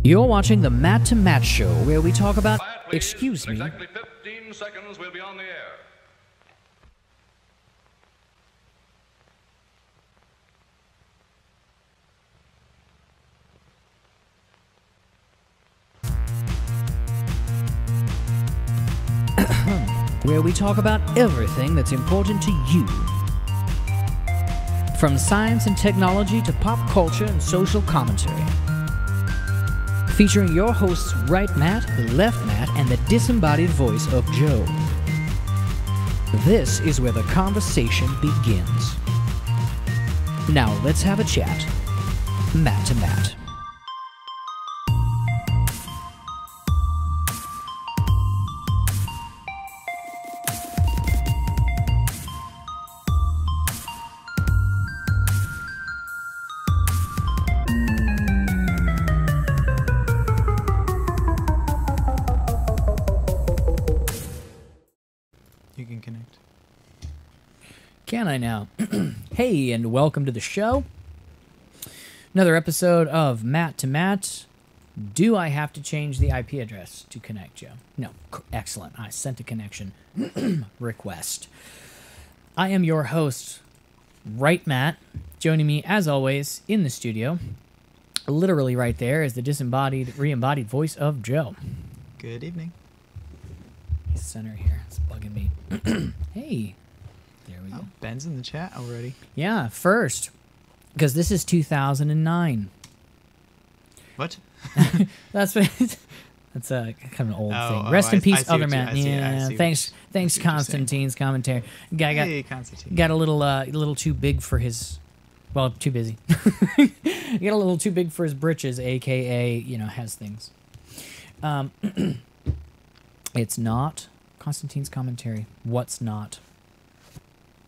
You're watching the Matt to Matt Show, where we talk about... Excuse me. Exactly 15 seconds, we'll be on the air. Where we talk about everything that's important to you. From science and technology to pop culture and social commentary. Featuring your hosts Right Matt, Left Matt, and the disembodied voice of Joe. This is where the conversation begins. Now let's have a chat. Matt to Matt. Can I now? Hey, and welcome to the show. Another episode of Matt to Matt. Do I have to change the IP address to connect, Joe? No. Excellent. I sent a connection request. I am your host, Right Matt. Joining me, as always, in the studio, literally right there, is the disembodied, re-embodied voice of Joe. Good evening. Center here. It's bugging me. Hey. There we go. Ben's in the chat already. Yeah, first, because this is 2009. What? That's a kind of an old thing. Rest in I peace, see other what man. you- I Yeah, see thanks, what you're Constantine's commentary. Hey, Constantine. Got a little too big for his. Well, too busy. Got a little too big for his britches, aka has things. It's not Constantine's commentary. What's not?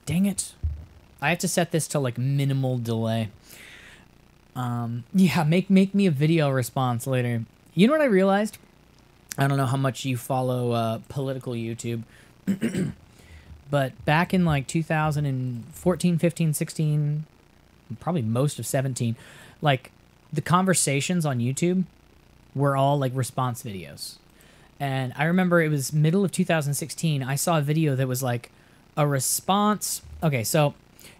Dang it. I have to set this to like minimal delay. Yeah, make me a video response later. You know what I realized? I don't know how much you follow political YouTube. But back in like 2014, 15, 16, probably most of 17, like the conversations on YouTube were all like response videos. And I remember it was middle of 2016, I saw a video that was like a response. Okay, so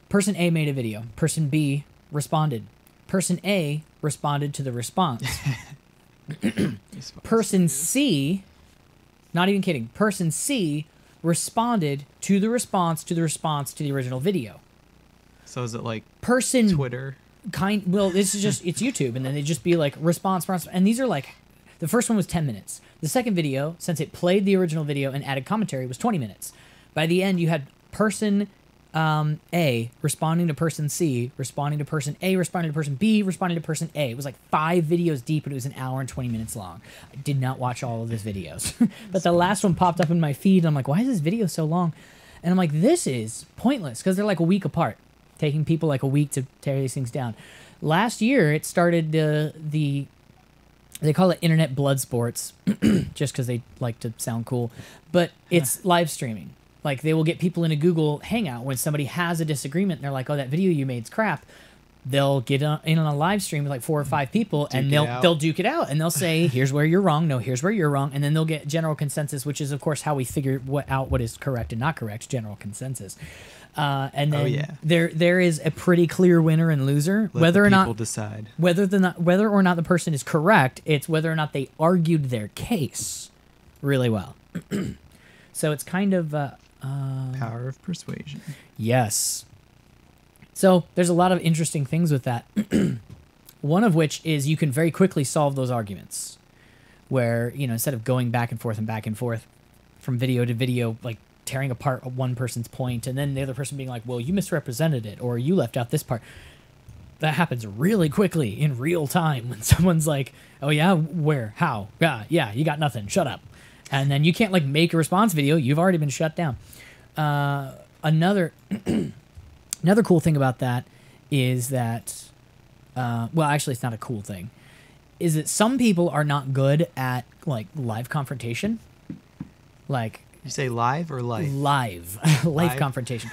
person A made a video. Person B responded. Person A responded to the response. Person C, not even kidding, person C responded to the response to the response to the original video. So is it like Person Twitter? Well, this is just, it's YouTube, and then they just be like response, and these are like, the first one was 10 minutes. The second video, since it played the original video and added commentary, was 20 minutes. By the end, you had person A responding to person C, responding to person A, responding to person B, responding to person A. It was like 5 videos deep, and it was an hour and 20 minutes long. I did not watch all of his videos. But the last one popped up in my feed, and I'm like, why is this video so long? And I'm like, this is pointless, because they're like a week apart, taking people like a week to tear these things down. Last year, it started they call it internet blood sports, just because they like to sound cool. But it's live streaming. Like, they will get people in a Google Hangout when somebody has a disagreement, and they're like, oh, that video you made's crap. They'll get in on a live stream with like 4 or 5 people, and they'll duke it out, and they'll say, here's where you're wrong, no, here's where you're wrong, and then they'll get general consensus, which is, of course, how we figure out what is correct and not correct, general consensus. And then there is a pretty clear winner and loser. Whether or not decide whether or not the person is correct, it's whether or not they argued their case really well. So it's kind of power of persuasion. Yes. So there's a lot of interesting things with that. One of which is you can very quickly solve those arguments, where instead of going back and forth from video to video, like tearing apart one person's point, and then the other person being like, well, you misrepresented it, or you left out this part. That happens really quickly in real time when someone's like, oh yeah, where, how, yeah, you got nothing, shut up. And then you can't like make a response video, you've already been shut down. Another cool thing about that is that, well, actually it's not a cool thing, is that some people are not good at like live confrontation. Like, you say live or life? Live confrontation.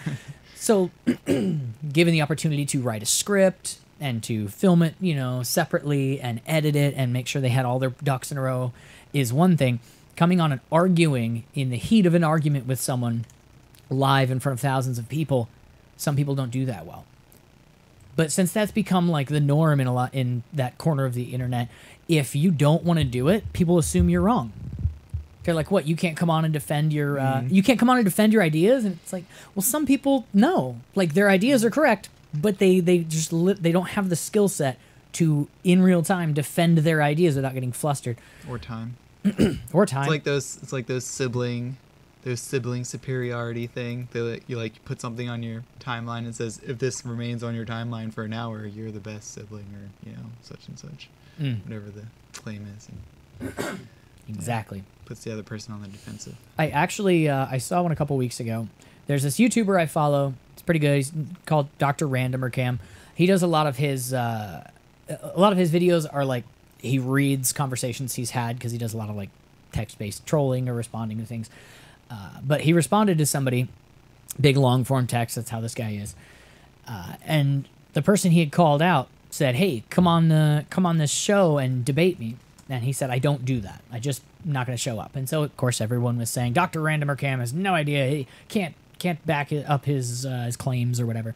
So, given the opportunity to write a script, and to film it, you know, separately and edit it and make sure they had all their ducks in a row is one thing. Coming on and arguing in the heat of an argument with someone live in front of thousands of people, some people don't do that well. But since that's become like the norm in that corner of the internet, if you don't want to do it, people assume you're wrong. They're like, "What? You can't come on and defend your you can't come on and defend your ideas?" And it's like, well, some people know, like their ideas are correct, but they don't have the skill set to in real time defend their ideas without getting flustered Or time. or time. It's like those sibling superiority thing. You put something on your timeline and says, if this remains on your timeline for an hour, you're the best sibling, or such and such, whatever the claim is. And, exactly. Puts the other person on the defensive. I actually I saw one a couple weeks ago. There's this YouTuber I follow. It's pretty good. He's called Dr. Randomer Cam. He does a lot of his videos are like he reads conversations he's had because he does a lot of like text-based trolling or responding to things. But he responded to somebody, big long form text. That's how this guy is. And the person he had called out said, "Hey, come on this show and debate me." And he said, "I don't do that. I just not going to show up." And so, of course, everyone was saying, Dr. Randomer Cam has no idea. He can't back up his claims or whatever.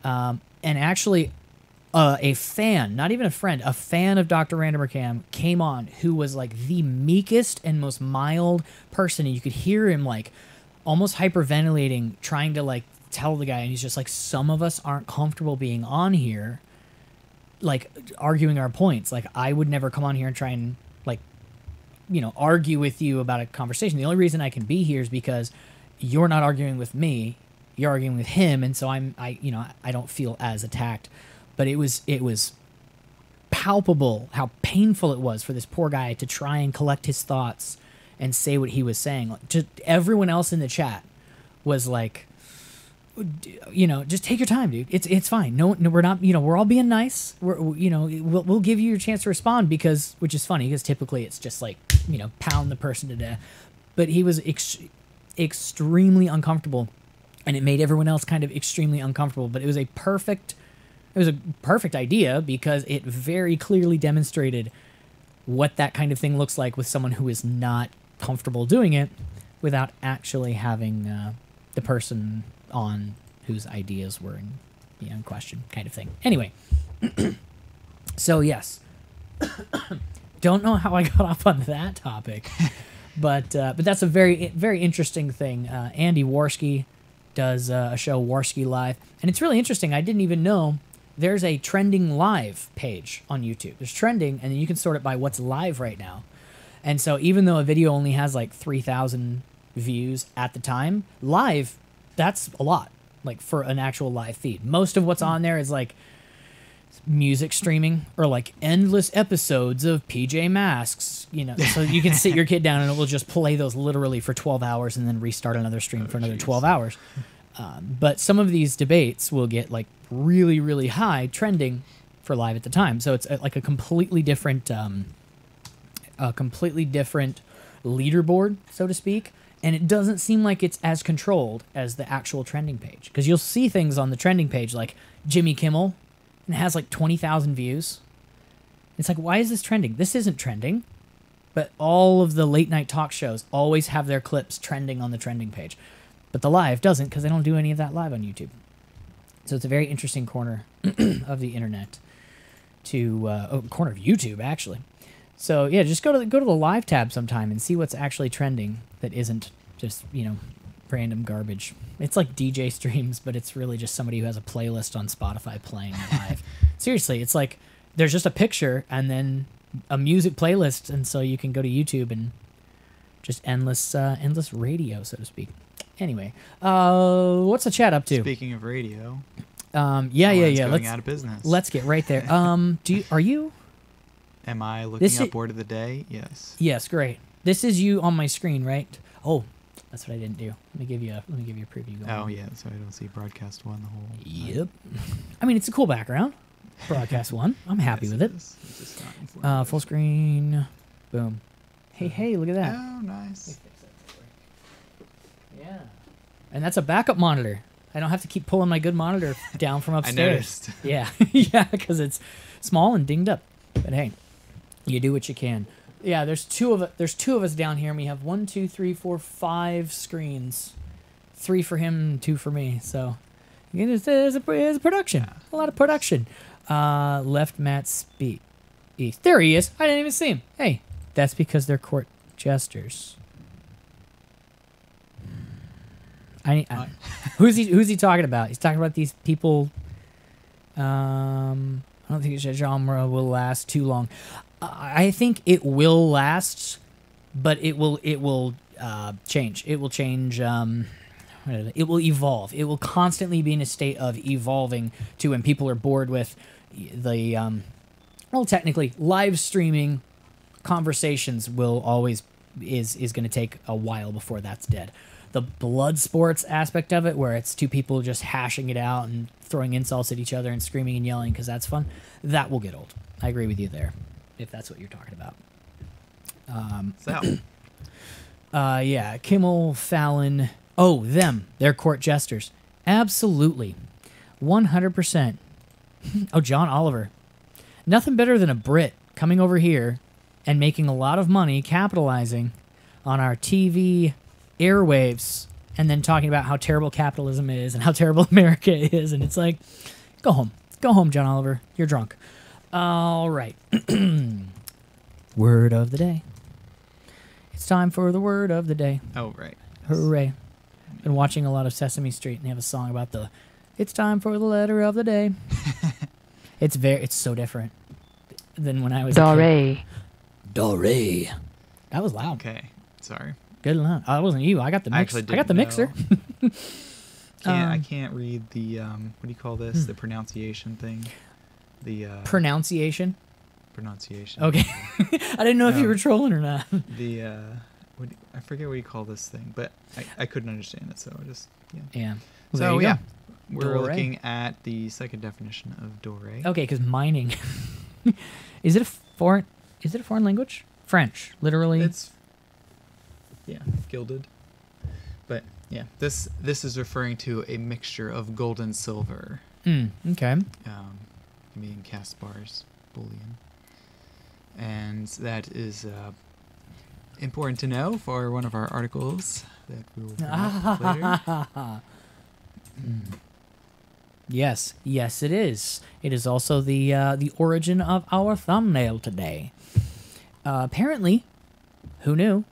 And actually, a fan, not even a friend, a fan of Dr. Randomer Cam came on who was like the meekest and most mild person. And you could hear him like almost hyperventilating, trying to like tell the guy. And he's just like, some of us aren't comfortable being on here, like arguing our points. Like I would never come on here and try and like, argue with you about a conversation. The only reason I can be here is because you're not arguing with me, you're arguing with him. And so I don't feel as attacked. But it was palpable how painful it was for this poor guy to try and collect his thoughts and say what he was saying. Like, just everyone else in the chat was like, just take your time, dude. It's fine. No, we're not. We're all being nice. We'll give you your chance to respond which is funny because typically it's just like pound the person to death. But he was extremely uncomfortable, and it made everyone else kind of extremely uncomfortable. But it was a perfect idea because it very clearly demonstrated what that kind of thing looks like with someone who is not comfortable doing it without actually having the person on whose ideas were in question, kind of thing. Anyway, so yes, don't know how I got off on that topic, but that's a very, very interesting thing. Andy Warski does a show, Warski Live, and it's really interesting. I didn't even know there's a trending live page on YouTube. There's trending, and then you can sort it by what's live right now. And so even though a video only has like 3,000 views at the time, live, that's a lot, like for an actual live feed. Most of what's on there is like music streaming or like endless episodes of PJ Masks, so you can sit your kid down and it will just play those literally for 12 hours and then restart another stream for another 12 hours. But some of these debates will get like really, really high trending for live at the time. So it's like a completely different leaderboard, so to speak. And it doesn't seem like it's as controlled as the actual trending page. Because you'll see things on the trending page like Jimmy Kimmel, and it has like 20,000 views. It's like, why is this trending? This isn't trending. But all of the late night talk shows always have their clips trending on the trending page. But the live doesn't because they don't do any of that live on YouTube. So it's a very interesting corner of the internet corner of YouTube, actually. So yeah, just go to the live tab sometime and see what's actually trending that isn't just, random garbage. It's like DJ streams, but it's really just somebody who has a playlist on Spotify playing live. Seriously, it's like there's just a picture and then a music playlist, and so you can go to YouTube and just endless radio, so to speak. Anyway, what's the chat up to? Speaking of radio, yeah. Going out of business. Let's get right there. Are you? Am I looking up word of the day? Yes. Yes, great. This is you on my screen, right? Oh, that's what I didn't do. Let me give you a preview. Going oh yeah, so I don't see broadcast one the whole. Yep. I mean, it's a cool background. Broadcast one. I'm happy with it. It's just not full screen. Boom. Hey, look at that. Oh, nice. Yeah. And that's a backup monitor. I don't have to keep pulling my good monitor down from I upstairs. noticed. Yeah, yeah, because it's small and dinged up. But hey, you do what you can. Yeah, there's two of us down here, and we have 1, 2, 3, 4, 5 screens, 3 for him, 2 for me. So it's a production, a lot of production. Left Matt speak east. There he is. I didn't even see him. Hey, that's because they're court jesters. Who's he talking about? He's talking about these people. I don't think the genre will last too long. I think it will last, but it will change. It will change. It will evolve. It will constantly be in a state of evolving to when people are bored with the well, technically live streaming conversations will always is going to take a while before that's dead. The blood sports aspect of it, where it's two people just hashing it out and throwing insults at each other and screaming and yelling because that's fun, that will get old. I agree with you there, if that's what you're talking about. Yeah, Kimmel, Fallon. Oh, them. They're court jesters. Absolutely. 100%. Oh, John Oliver. Nothing better than a Brit coming over here and making a lot of money capitalizing on our TV airwaves and then talking about how terrible capitalism is and how terrible America is. And it's like, go home. Go home, John Oliver. You're drunk. All right. Word of the day. It's time for the word of the day. Oh, right. Hooray. Been watching a lot of Sesame Street and they have a song about it's time for the letter of the day. It's so different than when I was a kid. Dore. That was loud. Okay. Sorry. Good enough. Oh, it wasn't you. I got the mix. I got the mixer. I can't read the what do you call this? The pronunciation thing. The pronunciation. Pronunciation. Okay. I didn't know if you were trolling or not. The I forget what you call this thing, but I couldn't understand it, so I just Yeah. Well, so yeah, we're looking at the second definition of dore. Okay, because mining. Is it a foreign language? French, literally. It's gilded. But yeah, this is referring to a mixture of gold and silver. Okay. Meaning Kaspar's bullion, and that is important to know for one of our articles that we will bring up later. Yes, it is. It is also the origin of our thumbnail today. Apparently, who knew?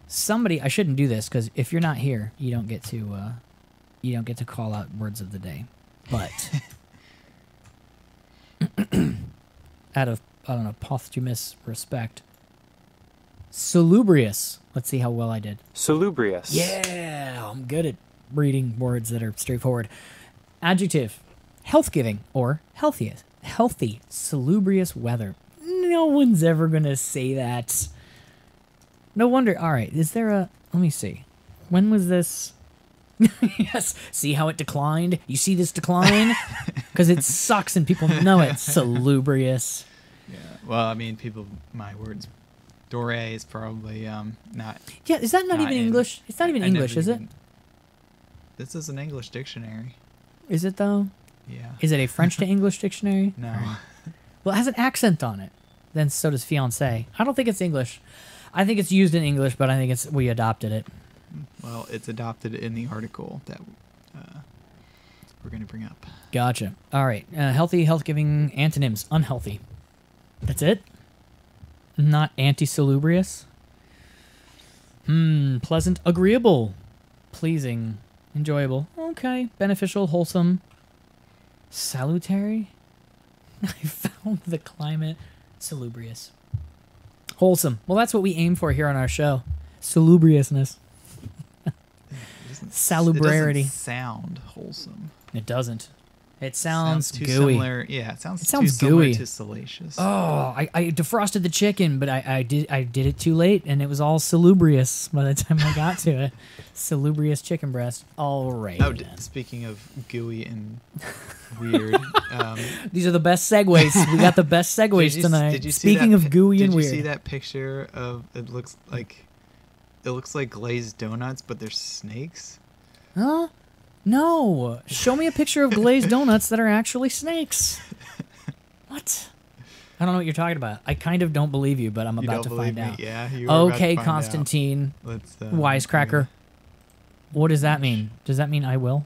Somebody. I shouldn't do this because if you're not here, you don't get to call out words of the day. But out of posthumous respect, salubrious. Let's see how well I did. Salubrious. Yeah, I'm good at reading words that are straightforward. Adjective, health-giving or healthiest. Healthy, salubrious weather. No one's ever going to say that. No wonder. All right, is there a... Let me see. When was this... Yes, see how it declined? You see this decline? Because it sucks and people know it. Salubrious. Yeah, well, I mean, my words... Dore is probably not... Yeah, is that not even English? It's not even English, is it? This is an English dictionary. Is it, though? Yeah. Is it a French to English dictionary? No. Well, it has an accent on it. Then so does fiancé. I don't think it's English. I think it's used in English, but I think we adopted it. Well, it's adopted in the article that we're going to bring up. Gotcha. All right. Healthy, health-giving antonyms. Unhealthy. That's it? Not anti-salubrious? Pleasant, agreeable. Pleasing, enjoyable. Okay. Beneficial, wholesome. Salutary? I found the climate. Salubrious. Wholesome. Well, that's what we aim for here on our show. Salubriousness. Salubrarity. It doesn't sound wholesome. It doesn't. It sounds too gooey. Similar. Yeah, it sounds gooey. Similar to salacious. Oh, I defrosted the chicken, but I did it too late, and it was all salubrious by the time I got to it. Salubrious chicken breast. All right. Oh, speaking of gooey and weird, these are the best segues. We got the best segues tonight. Did you see Speaking of gooey and weird, did you see that picture of it looks like glazed donuts, but they're snakes? Huh? No. Show me a picture of glazed donuts that are actually snakes. What? I don't know what you're talking about. I kind of don't believe you, but I'm You about don't to believe find me? out. Yeah. You were about to Okay, find out. Constantine. Let's. Wisecracker. What does that mean? Does that mean I will?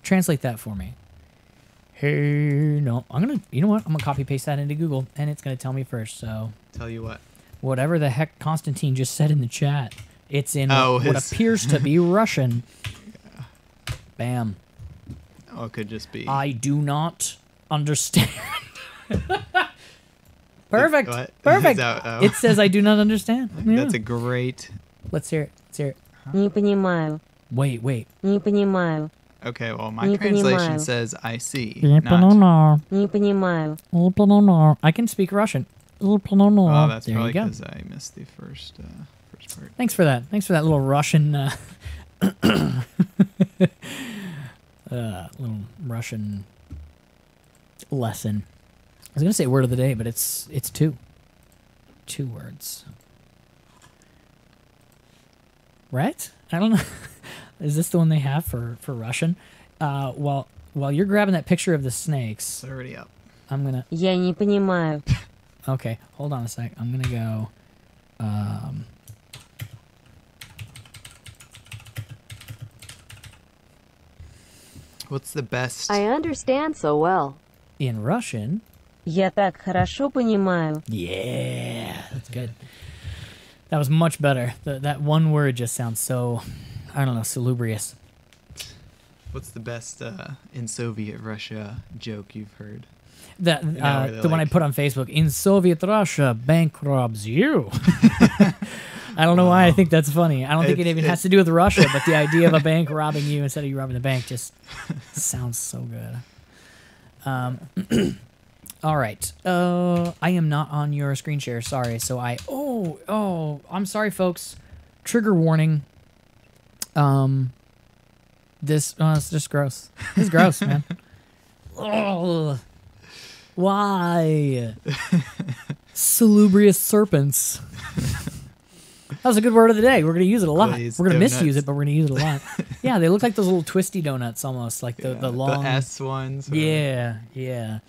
Translate that for me. Hey, no. You know what? I'm gonna copy paste that into Google, and it's gonna tell me first. So Tell you what. whatever the heck Constantine just said in the chat, it's in what his- appears to be Russian. Bam. Oh, it could just be. I do not understand. Perfect. What? Perfect. Is that- oh. It says I do not understand. Yeah. That's a great. Let's hear it. Let's hear it. Не понимаю, Wait. не понимаю, Okay, well, my Не translation понимаю. says I see. Not. не понимаю. I can speak Russian. Oh, that's There probably you go. because I missed the first part. Thanks for that. Thanks for that little Russian, little Russian lesson. I was gonna say word of the day, but it's two words, right? I don't know. Is this the one they have for Russian? While you're grabbing that picture of the snakes, It's already up. I'm gonna. Я не понимаю. Okay, hold on a sec. I'm gonna go. What's the best? I understand so well. In Russian. Я так хорошо понимаю. Yeah, that's good. That was much better. That one word just sounds so, I don't know, salubrious. What's the best in Soviet Russia joke you've heard? That You know, where they're the one I like- put on Facebook. In Soviet Russia, bank robs you. I don't know why I think that's funny. I don't think it even has to do with Russia, but the idea of a bank robbing you instead of you robbing the bank just sounds so good. All right. I am not on your screen share. Sorry. So I'm sorry, folks. Trigger warning. It's just gross. It's gross, man. Oh, why? Salubrious serpents. That was a good word of the day. We're gonna use it a lot. Glazed We're gonna misuse donuts. it, but we're gonna use it a lot. Yeah, they look like those little twisty donuts, almost like the Yeah, long. the S ones. Or, Yeah. Yeah.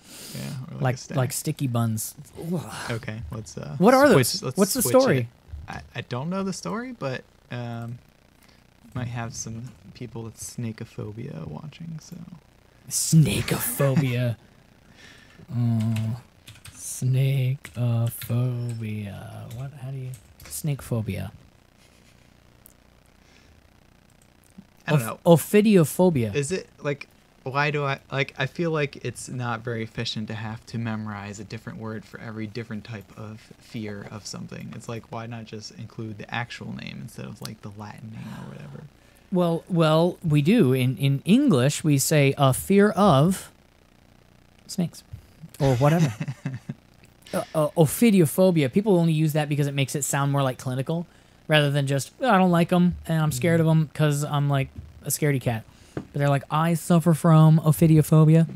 Or Like a stack. like sticky buns. Okay, let's. What are switch- those? let's What's the switch story? it. I don't know the story, but might have some people with snakeophobia watching. So Snakeophobia. Oh, snakeophobia. What? How do you? Snakephobia. I don't know. Ophidiophobia. Is it like? Why do I like? I feel like it's not very efficient to have to memorize a different word for every different type of fear of something. It's like, why not just include the actual name instead of like the Latin name or whatever? Well, we do. In English, we say a fear of snakes or whatever. Ophidiophobia. People only use that because it makes it sound more like clinical rather than just, "Oh, I don't like them and I'm scared of them because I'm like a scaredy cat." But they're like, I suffer from ophidiophobia.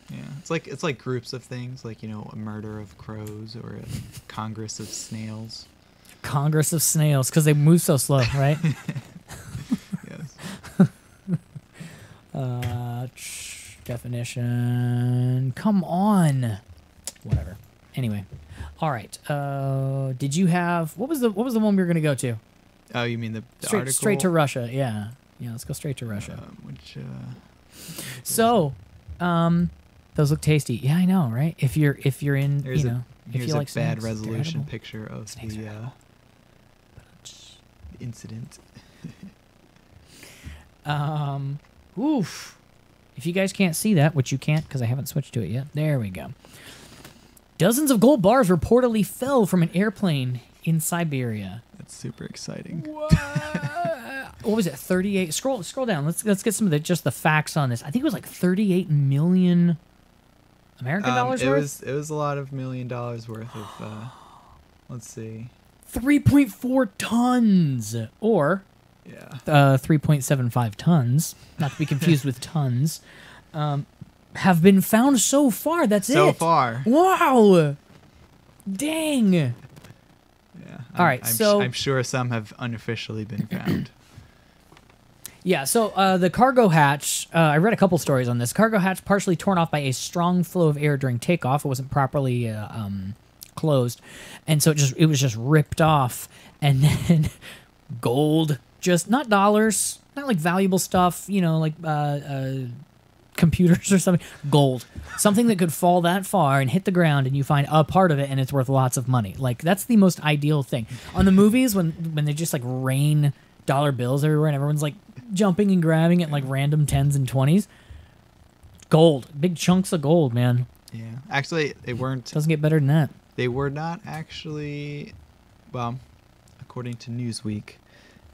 Yeah, it's like groups of things, like, you know, a murder of crows or a congress of snails. Congress of snails because they move so slow, right? Yes. Definition. Come on. Whatever. Anyway. All right. Did you have what was the one we were gonna go to? Oh, you mean the article? Straight to Russia. Yeah. Yeah. Let's go straight to Russia. Which So, those look tasty. Yeah, I know, right? If you're in, Here's you know, if here's you a like bad snacks, they're resolution edible. picture of Snakes the are edible. incident. Oof. If you guys can't see that, which you can't because I haven't switched to it yet. There we go. Dozens of gold bars reportedly fell from an airplane in Siberia. That's super exciting. What was it? 38. Scroll down. Let's get some of just the facts on this. I think it was like 38 million American dollars it worth. was a lot of $1 million worth of. Let's see. 3.4 tons, or Yeah. 3.75 tons, not to be confused with tons, have been found so far. That's it. So far. Wow. Dang. Yeah. All right, I'm so- I'm sure some have unofficially been found. Yeah, so the cargo hatch, I read a couple stories on this. Cargo hatch partially torn off by a strong flow of air during takeoff. It wasn't properly closed, and so it was just ripped off. And then gold, just not dollars, not like valuable stuff, like computers or something. Gold, something that could fall that far and hit the ground, and you find a part of it, and it's worth lots of money. Like that's the most ideal thing. On the movies, when they just like rain dollar bills everywhere, and everyone's like jumping and grabbing at like random 10s and 20s. Gold, big chunks of gold, man. Yeah, actually, they weren't. Doesn't get better than that. They were not actually. Well, according to Newsweek,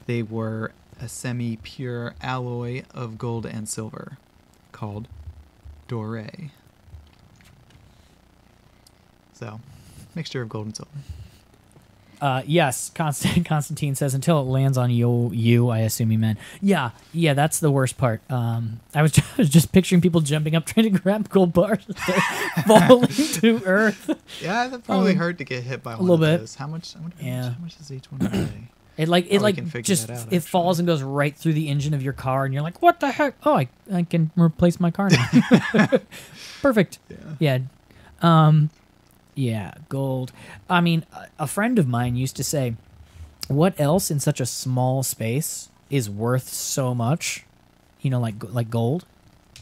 they were a semi-pure alloy of gold and silver, called doré. So, mixture of gold and silver. Yes, Constantine says until it lands on you, I assume he meant. Yeah, that's the worst part. I was just picturing people jumping up trying to grab gold bars as they're falling to earth. Yeah, that probably hurt to get hit by one little of bit. those. How much? Yeah. How much does each one weigh? It can figure just that out, it falls and goes right through the engine of your car, and you're like, what the heck? Oh, I can replace my car now. Perfect. Yeah. Yeah, gold. I mean, a friend of mine used to say, what else in such a small space is worth so much? Like gold.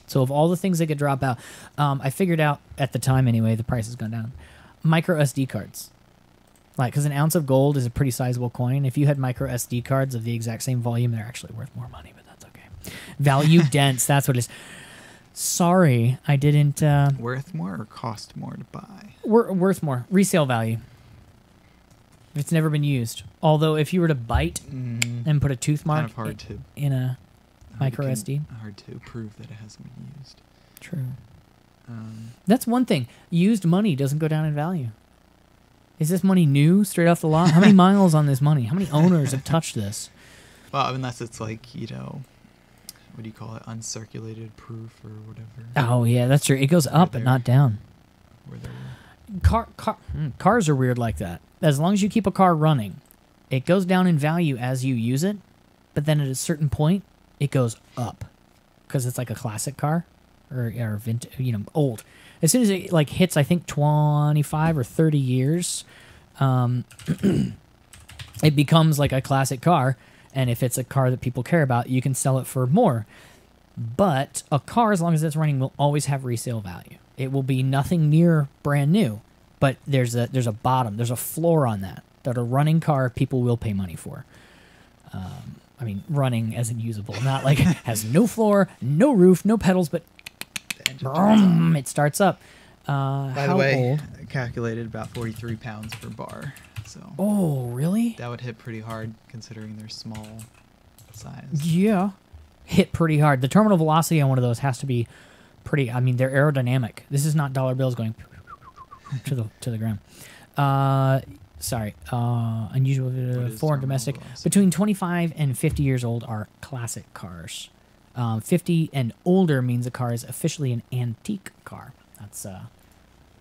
So of all the things that could drop out, I figured out at the time anyway, the price has gone down. Micro SD cards. Like, because an ounce of gold is a pretty sizable coin. If you had micro SD cards of the exact same volume, they're actually worth more money, but that's okay. Value dense, that's what it is. Sorry, I didn't... Worth more or cost more to buy? Worth more. Resale value. If it's never been used. Although, if you were to bite and put a tooth mark Kind of hard to... in a micro SD. Hard to prove that it hasn't been used. True. That's one thing. Used money doesn't go down in value. Is this money new, straight off the lot? How many miles on this money? How many owners have touched this? Well, unless it's like, what do you call it? Uncirculated proof or whatever. Oh, yeah, that's true. It goes up but not down. Where they're... Cars are weird like that. As long as you keep a car running, it goes down in value as you use it, but then at a certain point, it goes up because it's like a classic car or vintage, old. As soon as it like hits, I think 25 or 30 years, it becomes like a classic car. And if it's a car that people care about, you can sell it for more. But a car, as long as it's running, will always have resale value. It will be nothing near brand new, but there's a bottom, there's a floor on that a running car people will pay money for. I mean, running as in usable, not like has no floor, no roof, no pedals, but it starts up. By the way, calculated about 43 pounds per bar. So. Oh, really? That would hit pretty hard considering their small size. Yeah, hit pretty hard. The terminal velocity on one of those has to be pretty. I mean, they're aerodynamic. This is not dollar bills going to the ground. Sorry. Unusual foreign domestic. Between 25 and 50 years old are classic cars. 50 and older means a car is officially an antique car. That's a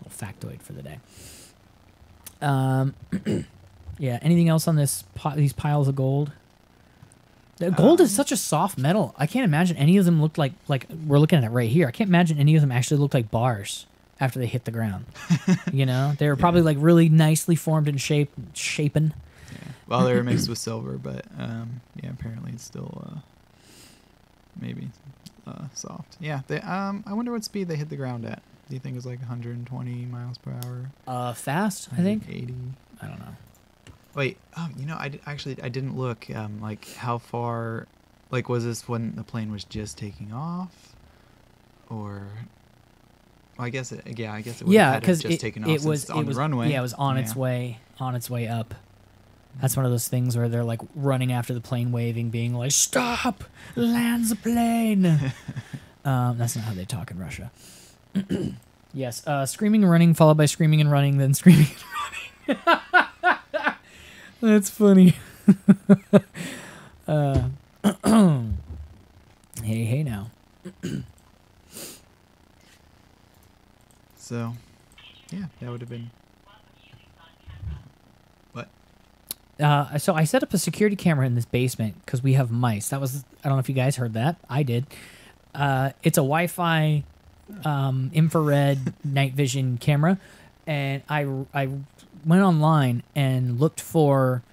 little factoid for the day. Yeah. Anything else on these piles of gold? Gold is such a soft metal. I can't imagine any of them looked like we're looking at it right here. I can't imagine any of them actually looked like bars after they hit the ground. They were probably like really nicely formed and shapen. Yeah. Well, they were mixed with silver, but yeah, apparently it's still maybe soft. Yeah. They I wonder what speed they hit the ground at. Do you think it's like 120 miles per hour? Fast, I think. 80. I don't know. Wait, I didn't look, like, how far, like, was this when the plane was just taking off? Or, well, I guess it would have just taken off since it's on the runway. Yeah, it was on its way up. That's one of those things where they're, like, running after the plane, waving, being like, stop! Land the plane! That's not how they talk in Russia. Yes, screaming and running, followed by screaming and running, then screaming and running. That's funny. Hey now. So, yeah, that would have been... What? So I set up a security camera in this basement because we have mice. I don't know if you guys heard that. I did. It's a Wi-Fi infrared night vision camera, and I went online and looked for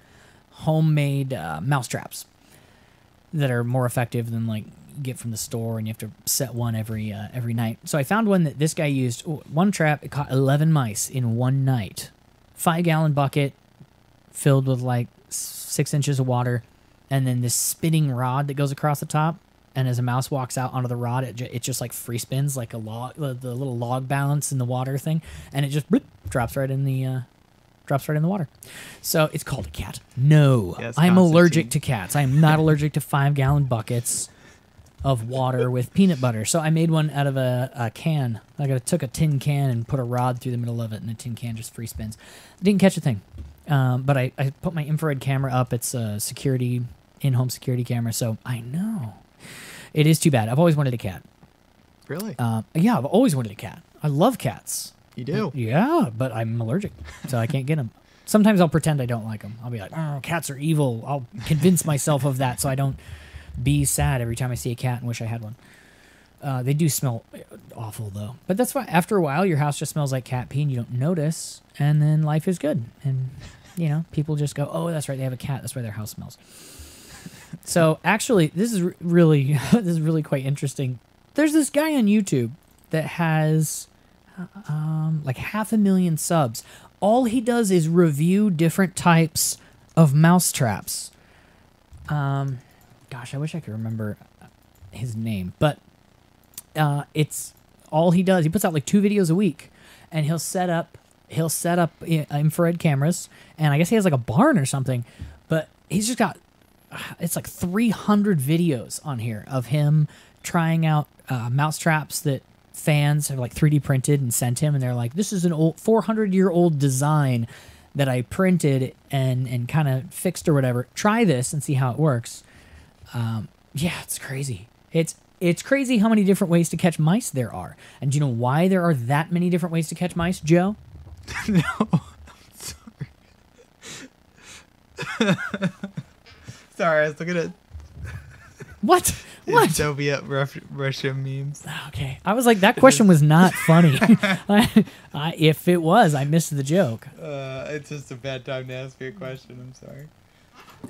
homemade mouse traps that are more effective than like you get from the store, and you have to set one every night. So I found one that this guy used. One trap, it caught 11 mice in one night. 5-gallon bucket filled with like 6 inches of water, and then this spinning rod that goes across the top. And as a mouse walks out onto the rod, it just like free spins like a log, the little log balance in the water thing, and it just bloop, drops right in the water. So it's called a cat. No, Yes, I'm allergic Constantine. to cats. I am not allergic to 5-gallon buckets of water with peanut butter. So I made one out of a can. I took a tin can and put a rod through the middle of it, and the tin can just free spins. Didn't catch a thing. But I put my infrared camera up. It's a in-home security camera. So I know. It is too bad. I've always wanted a cat. Really? Yeah, I've always wanted a cat. I love cats. You do? Yeah, but I'm allergic, so I can't get them. Sometimes I'll pretend I don't like them. I'll be like, oh, cats are evil. I'll convince myself of that so I don't be sad every time I see a cat and wish I had one. They do smell awful, though. But that's why after a while, your house just smells like cat pee and you don't notice, and then life is good. And, people just go, oh, that's right, they have a cat. That's why their house smells. So actually, this is really quite interesting. There's this guy on YouTube that has like 500,000 subs. All he does is review different types of mouse traps. Gosh, I wish I could remember his name, but it's all he does. He puts out like 2 videos a week, and he'll set up infrared cameras, and I guess he has like a barn or something, but he's just got it's like 300 videos on here of him trying out mouse traps that fans have like 3D printed and sent him, and they're like, this is an old 400-year-old design that I printed and kind of fixed or whatever. Try this and see how it works. Yeah, it's crazy. It's crazy how many different ways to catch mice there are. And do you know why there are that many different ways to catch mice, Joe? No. I'm sorry. Sorry, I was looking at What? What? Soviet Russia memes. Okay. I was like, that question was not funny. If it was, I missed the joke. It's just a bad time to ask me a question. I'm sorry.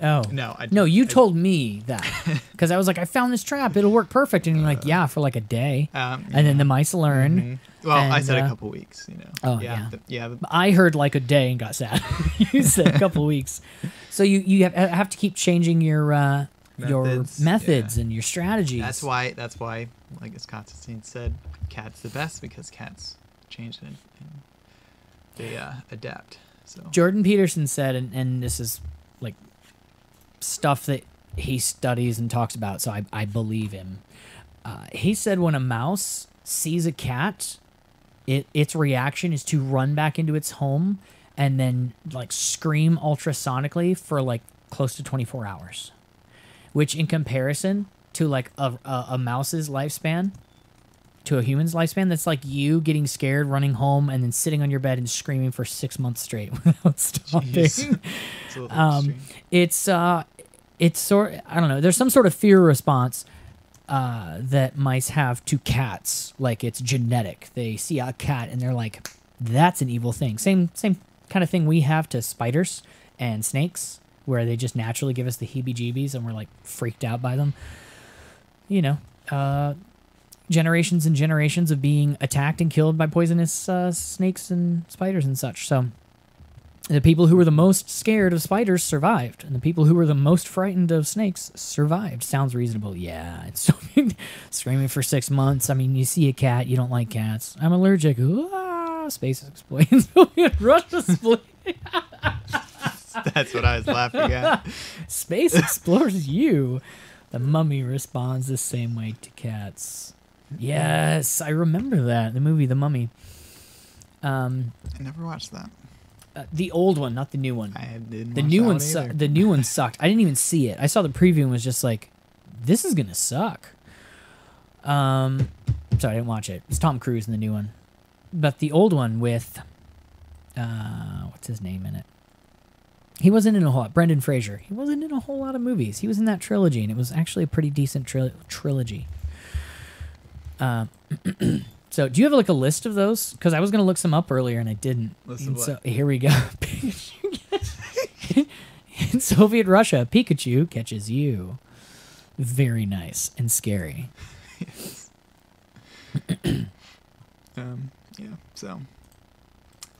Oh. No, You told me that. Because I was like, I found this trap. It'll work perfect. And you're like, yeah, for like a day. And then the mice learn. Mhm. Well, I and, said a couple weeks, Oh, Yeah. yeah. Yeah. I heard like a day and got sad. You said a couple weeks. So you have to keep changing your methods yeah. and your strategies. That's why, like as Constantine said, cat's the best because cats change and they adapt. So Jordan Peterson said, and this is like stuff that he studies and talks about, so I believe him. He said when a mouse sees a cat, its reaction is to run back into its home and then like scream ultrasonically for like close to 24 hours. Which in comparison to like a mouse's lifespan, to a human's lifespan, that's like you getting scared, running home, and then sitting on your bed and screaming for 6 months straight without stopping. Jeez. It's a little extreme. It's sort, I don't know, there's some sort of fear response that mice have to cats, like it's genetic. They see a cat and they're like, that's an evil thing. Same kind of thing we have to spiders and snakes, where they just naturally give us the heebie-jeebies and we're like freaked out by them. Generations and generations of being attacked and killed by poisonous snakes and spiders and such. So the people who were the most scared of spiders survived, and the people who were the most frightened of snakes survived. Sounds reasonable. Yeah, it's screaming for 6 months. I mean, you see a cat, you don't like cats. I'm allergic. Space explains. Russia split. That's what I was laughing at. Space explores you. The Mummy responds the same way to cats. Yes, I remember that. The movie The Mummy. I never watched that. The old one, not the new one. I didn't. The watch new that one either. The new one sucked. I didn't even see it. I saw the preview and was just like, this is gonna suck. Sorry, I didn't watch it. It's Tom Cruise in the new one. But the old one with what's his name in it? He wasn't in a whole lot. Brendan Fraser. He wasn't in a whole lot of movies. He was in that trilogy, and it was actually a pretty decent trilogy. So, do you have like a list of those? Because I was going to look some up earlier, and I didn't. List And of so what? here we go. In Soviet Russia, Pikachu catches you. Very nice and scary. Yeah. So,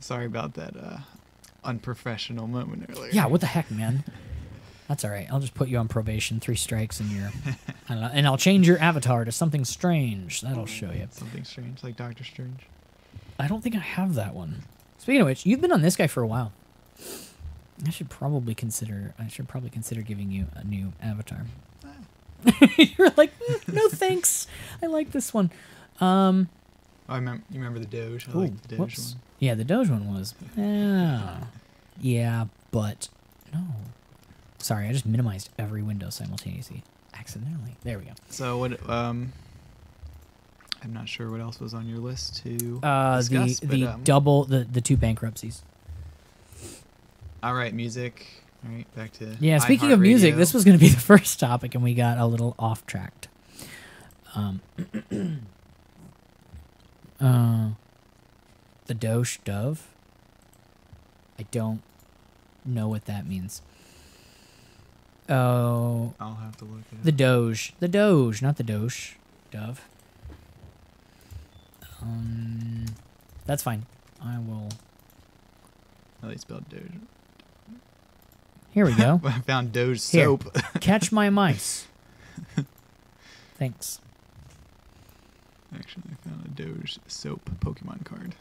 sorry about that unprofessional moment earlier. Yeah, what the heck, man? That's all right. I'll just put you on probation, 3 strikes, and you're, I don't know, and I'll change your avatar to something strange. That'll show you. Something strange, like Doctor Strange. I don't think I have that one. Speaking of which, you've been on this guy for a while. I should probably consider giving you a new avatar. You're like, no thanks. I like this one. Oh, you remember the Doge? I like the Doge whoops. one. Yeah, the Doge one was. Yeah, but no. Sorry, I just minimized every window simultaneously, accidentally. There we go. So what? I'm not sure what else was on your list to discuss. The 2 bankruptcies. All right, music. All right, back to Yeah, speaking of music, iHeartRadio. this was going to be the first topic, and we got a little off tracked. The Doge Dove. I don't know what that means. Oh, I'll have to look at the Doge, not the Doge Dove. That's fine. I will. At least spelled Doge. Here we go. I found Doge Here. soap. Catch my mice. Thanks. Actually, I found a Doge soap Pokemon card.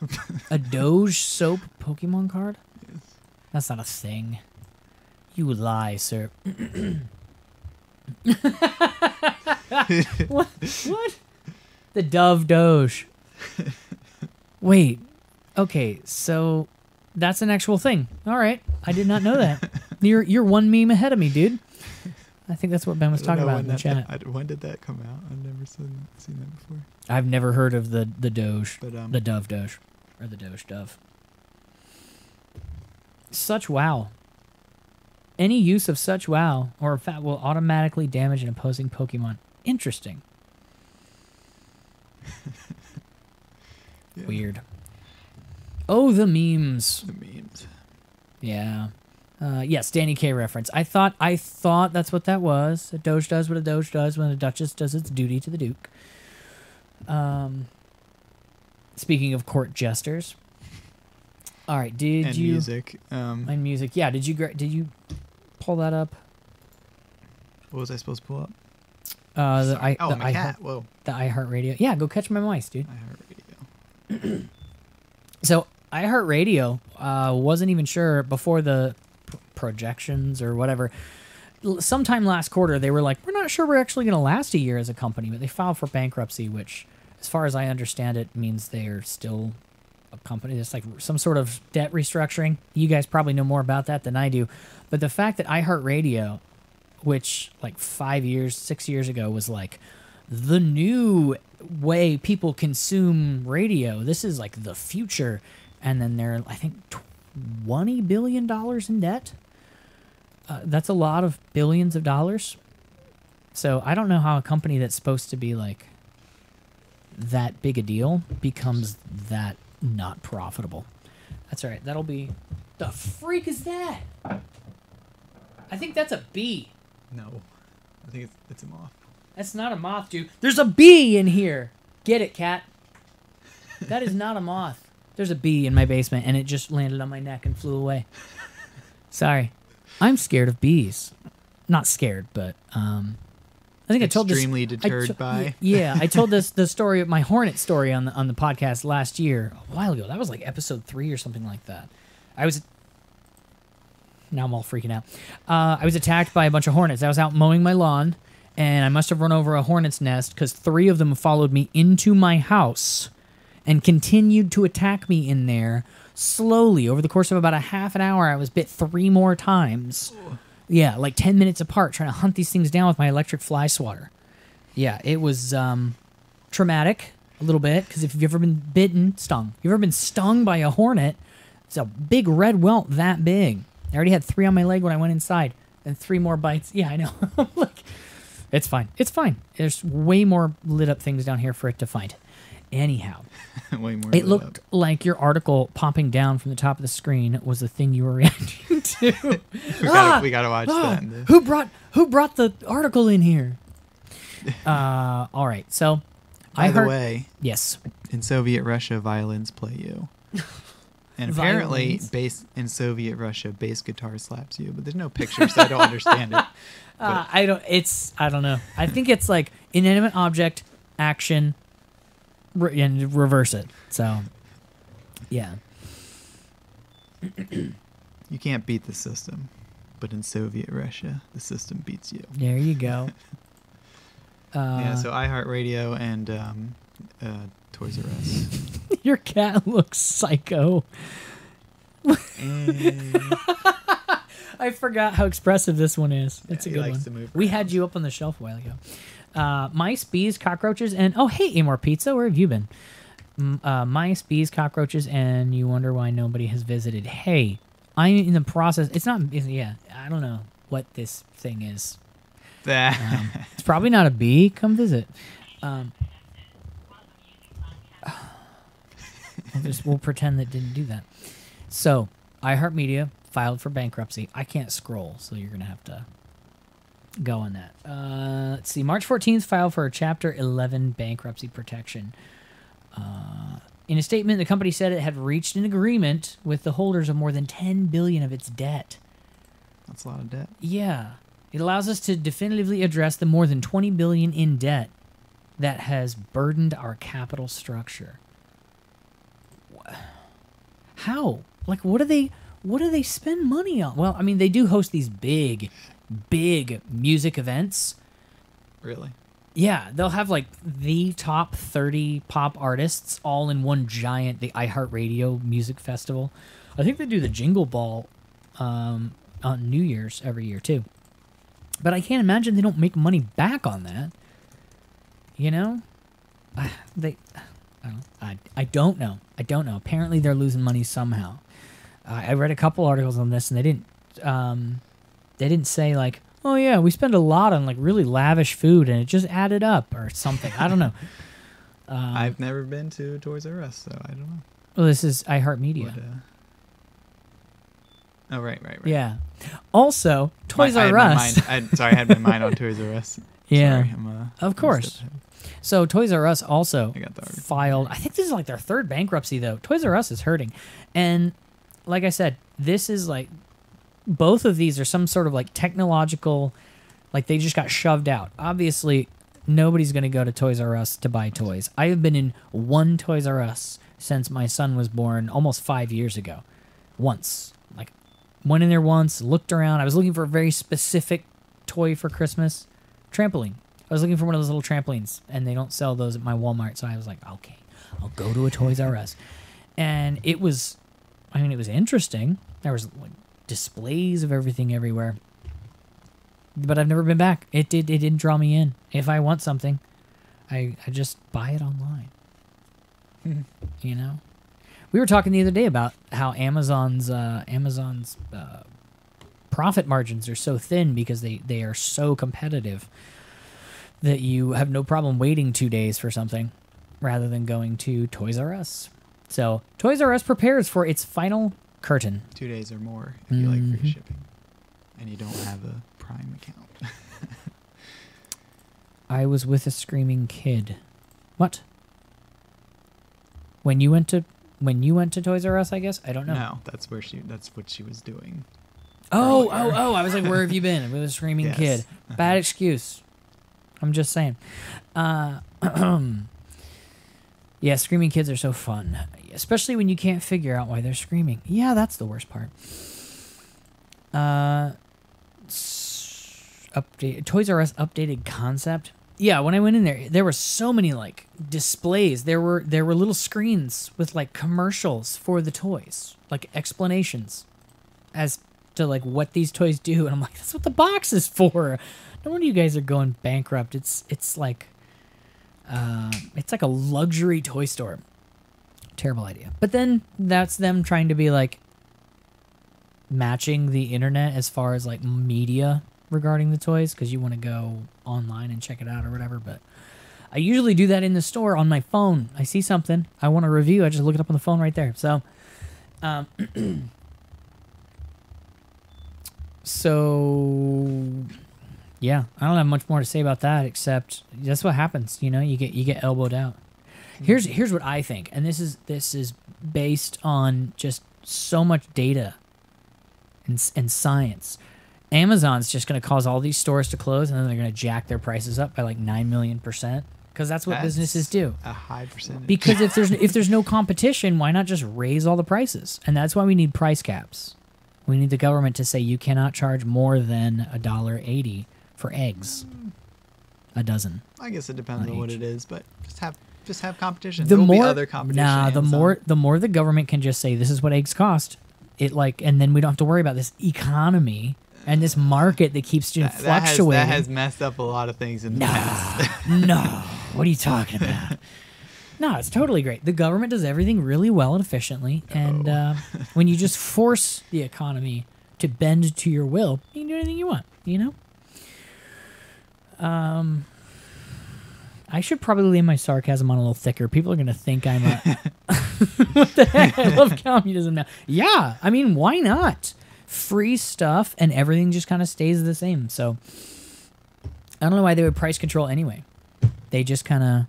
A Doge soap Pokemon card? Yes. That's not a thing. You lie, sir. What? What? The Dove Doge. Wait. Okay, so that's an actual thing. All right. I did not know that. You're one meme ahead of me, dude. I think that's what Ben was I don't talking know about in the when chat. when did that come out? I've never seen that before. I've never heard of the Doge. But The Dove Doge. Or the Doge Dove. Such wow. Any use of such wow or a fat will automatically damage an opposing Pokemon. Interesting. yeah, Weird. Oh, the memes. the memes. Yeah. Yes, Danny K reference. I thought that's what that was. A Doge does what a Doge does when a Duchess does its duty to the Duke. Speaking of court jesters. All right, did And you music. and music? Yeah, did you pull that up? What was I supposed to pull up? The My cat. Whoa. the iHeartRadio. Yeah, go catch my mice, dude. iHeartRadio. So iHeartRadio wasn't even sure before the projections or whatever. Sometime last quarter, they were like, "We're not sure we're actually going to last a year as a company," but they filed for bankruptcy, which, as far as I understand it, means they are still a company. It's like some sort of debt restructuring. You guys probably know more about that than I do, but the fact that iHeartRadio, which like 6 years ago was like the new way people consume radio. This is like the future. And then they're, I think, $20 billion in debt. That's a lot of billions of dollars. So I don't know how a company that's supposed to be like that big a deal becomes that not profitable. That's all right. That'll be... The freak is that? I think that's a bee. No, I think it's a moth. That's not a moth, dude. There's a bee in here. Get it, cat. That is not a moth. There's a bee in my basement, and it just landed on my neck and flew away. Sorry. I'm scared of bees. Not scared, but I think I told this. Extremely deterred by. Yeah, I told the story of my hornet story on the podcast last year, a while ago. That was like episode 3 or something like that. Now I'm all freaking out. I was attacked by a bunch of hornets. I was out mowing my lawn, and I must have run over a hornet's nest because 3 of them followed me into my house and continued to attack me in there slowly. Over the course of about a half an hour, I was bit 3 more times. Yeah, like 10 minutes apart, trying to hunt these things down with my electric fly swatter. Yeah, it was traumatic a little bit, because if you've ever been stung by a hornet, it's a big red welt that big. I already had 3 on my leg when I went inside, and 3 more bites. Yeah, I know. Like, it's fine. It's fine. There's way more lit up things down here for it to find. Anyhow, Way more. it lit looked up. like your article popping down from the top of the screen was the thing you were reacting to. We gotta watch that. Who brought the article in here? All right. So, By I the heard. way, Yes. in Soviet Russia, violins play you. And apparently, Violins. in Soviet Russia, bass guitar slaps you. But there's no picture, so I don't understand it. I don't know. I think it's like inanimate object, action, and reverse it. So, yeah. You can't beat the system, but in Soviet Russia, the system beats you. There you go. Yeah. So iHeartRadio and Toys R Us. Your cat looks psycho. I forgot how expressive this one is. It's Yeah, a he good likes one. to move We around. had you up on the shelf a while ago. Mice, bees, cockroaches, and oh hey, Amor Pizza, where have you been? Mice, bees, cockroaches, and you wonder why nobody has visited. Hey, I'm in the process. It's not. Yeah, I don't know what this thing is. It's probably not a bee. Come visit. We'll pretend that didn't do that. So, iHeartMedia filed for bankruptcy. I can't scroll, so you're gonna have to go on that. Let's see. March 14th, filed for a Chapter 11 bankruptcy protection. In a statement, the company said it had reached an agreement with the holders of more than $10 billion of its debt. That's a lot of debt. Yeah. It allows us to definitively address the more than $20 billion in debt that has burdened our capital structure. How? Like, what do they spend money on? Well, I mean, they do host these big music events. Really? Yeah, they'll have like the top 30 pop artists all in one giant, the iHeartRadio music festival. I think they do the Jingle Ball on New Year's every year too. But I can't imagine they don't make money back on that. You know? I don't know. I don't know. Apparently they're losing money somehow. I read a couple articles on this and they didn't say like, oh yeah, we spend a lot on like really lavish food and it just added up or something. I don't know. I've never been to Toys R Us, so I don't know. Well, this is iHeartMedia. What, oh, right. Yeah. Also, Toys I had R my Us. mind- I had my mind on Toys R Us. Yeah. Sorry, Of I'm course. stepped ahead. So Toys R Us also I got the article. filed. I think this is like their 3rd bankruptcy though. Toys R Us is hurting, and like I said, this is like both of these are some sort of like technological, like they just got shoved out. Obviously, nobody's going to go to Toys R Us to buy toys. I have been in one Toys R Us since my son was born almost 5 years ago. Once, like went in there once, looked around. I was looking for a very specific toy for Christmas, trampoline. I was looking for one of those little trampolines, and they don't sell those at my Walmart. So I was like, okay, I'll go to a Toys R Us. And it was interesting. There was like displays of everything everywhere. But I've never been back. It didn't draw me in. If I want something, I just buy it online. You know? We were talking the other day about how Amazon's profit margins are so thin because they are so competitive that you have no problem waiting 2 days for something rather than going to Toys R Us. So Toys R Us prepares for its final curtain. 2 days or more if you like Mm-hmm. free shipping, and you don't have a Prime account. I was with a screaming kid. What? When you went to Toys R Us, I guess? I don't know. No, that's what she was doing. Oh, earlier. I was like, where have you been? With a screaming Yes. kid. Bad excuse. I'm just saying. Yeah, screaming kids are so fun. Especially when you can't figure out why they're screaming. Yeah, that's the worst part. Toys R Us updated concept. Yeah, when I went in there were so many like displays. There were little screens with like commercials for the toys, like explanations as to like what these toys do, and I'm like, that's what the box is for. No wonder you guys are going bankrupt. It's like a luxury toy store. Terrible idea. But then that's them trying to be like, matching the internet as far as like media regarding the toys because you want to go online and check it out or whatever. But I usually do that in the store on my phone. I see something I want to review. I just look it up on the phone right there. So, yeah, I don't have much more to say about that except that's what happens. You know, you get elbowed out. Here's what I think, and this is based on just so much data and science. Amazon's just going to cause all these stores to close, and then they're going to jack their prices up by like 9 million%, because that's what businesses do. A high percentage. Because if there's no competition, why not just raise all the prices? And that's why we need price caps. We need the government to say you cannot charge more than $1.80 for eggs, a dozen. I guess it depends on on what each. it is, but just have competition. The There'll be more other competition. the more the government can just say this is what eggs cost, and then we don't have to worry about this economy and this market that keeps fluctuating. That has messed up a lot of things in the past. No, what are you talking about? No, it's totally great. The government does everything really well and efficiently, and when you just force the economy to bend to your will, you can do anything you want. You know. I should probably leave my sarcasm on a little thicker. People are gonna think I'm a. What the heck? I love communism now. Yeah, I mean, why not? Free stuff and everything just kind of stays the same. So I don't know why they would price control anyway. They just kind of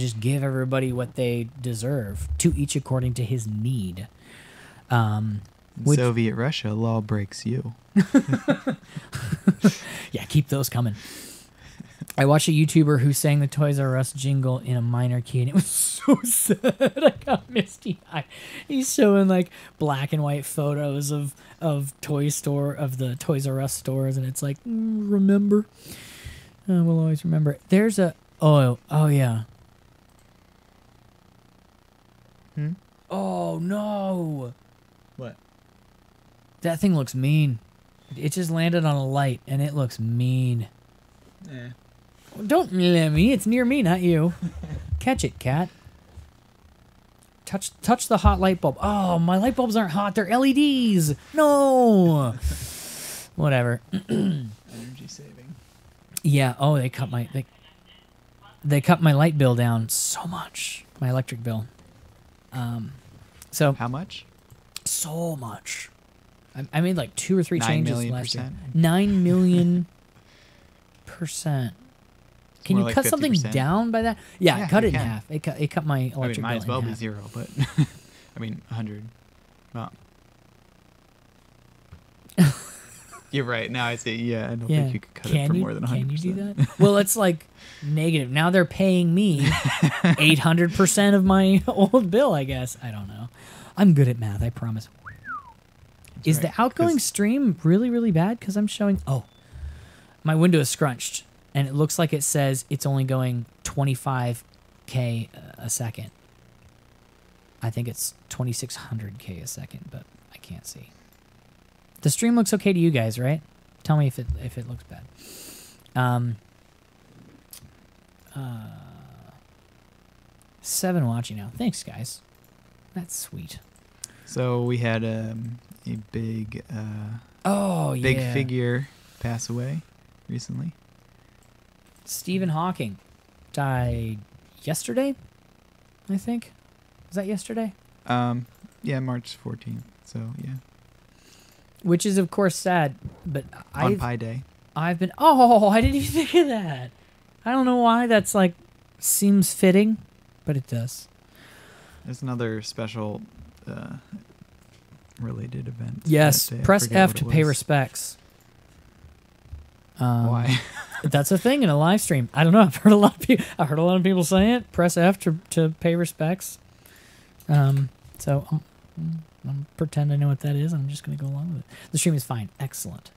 just give everybody what they deserve, to each according to his need. Soviet Russia, law breaks you. Yeah, keep those coming. I watched a YouTuber who sang the Toys R Us jingle in a minor key, and it was so sad. I got misty eyed. He's showing like black and white photos of the Toys R Us stores, and it's like, remember? We'll always remember. There's a oh yeah. Oh no! What? That thing looks mean. It just landed on a light, and it looks mean. Eh. Don't let me. It's near me, not you. Catch it, cat. Touch the hot light bulb. Oh, my light bulbs aren't hot. They're LEDs. No. Whatever. Energy saving. Yeah. Oh, they cut my light bill down so much. My electric bill. So How much? so much. I made like 2 or 3 9 changes million last year. percent? 9 million%. Can more you like cut something 50%. down by that? Yeah, Yeah, cut you it in can. half. It cut my electric I mean, bill might as well in be half. 0, but I mean 100. Well, you're right. Now I see. Yeah, I don't think you could cut it for more than 100%. Can you do that? Well, it's like negative. Now they're paying me 800% of my old bill, I guess. I don't know. I'm good at math, I promise. Is right, the outgoing 'cause- stream really, really bad? Because I'm showing... Oh, my window is scrunched, and it looks like it says it's only going 25K a second. I think it's 2600K a second, but I can't see. The stream looks okay to you guys, right? Tell me if it looks bad. 7 watching now. Thanks, guys. That's sweet. So we had a big Oh, big yeah. figure pass away recently. Stephen Hawking died yesterday, I think. Was that yesterday? Yeah, March 14th. So yeah, Which is, of course, sad. But on Pi Day. I've been... Oh, I didn't even think of that. I don't know why that's like seems fitting, but it does. There's another special related event. Yes, that day. I press forget F what to it pay was. respects. Why? That's a thing in a live stream. I don't know. I've heard a lot of people say it. Press F to pay respects. So I'm pretend I know what that is. I'm just gonna go along with it. The stream is fine. Excellent.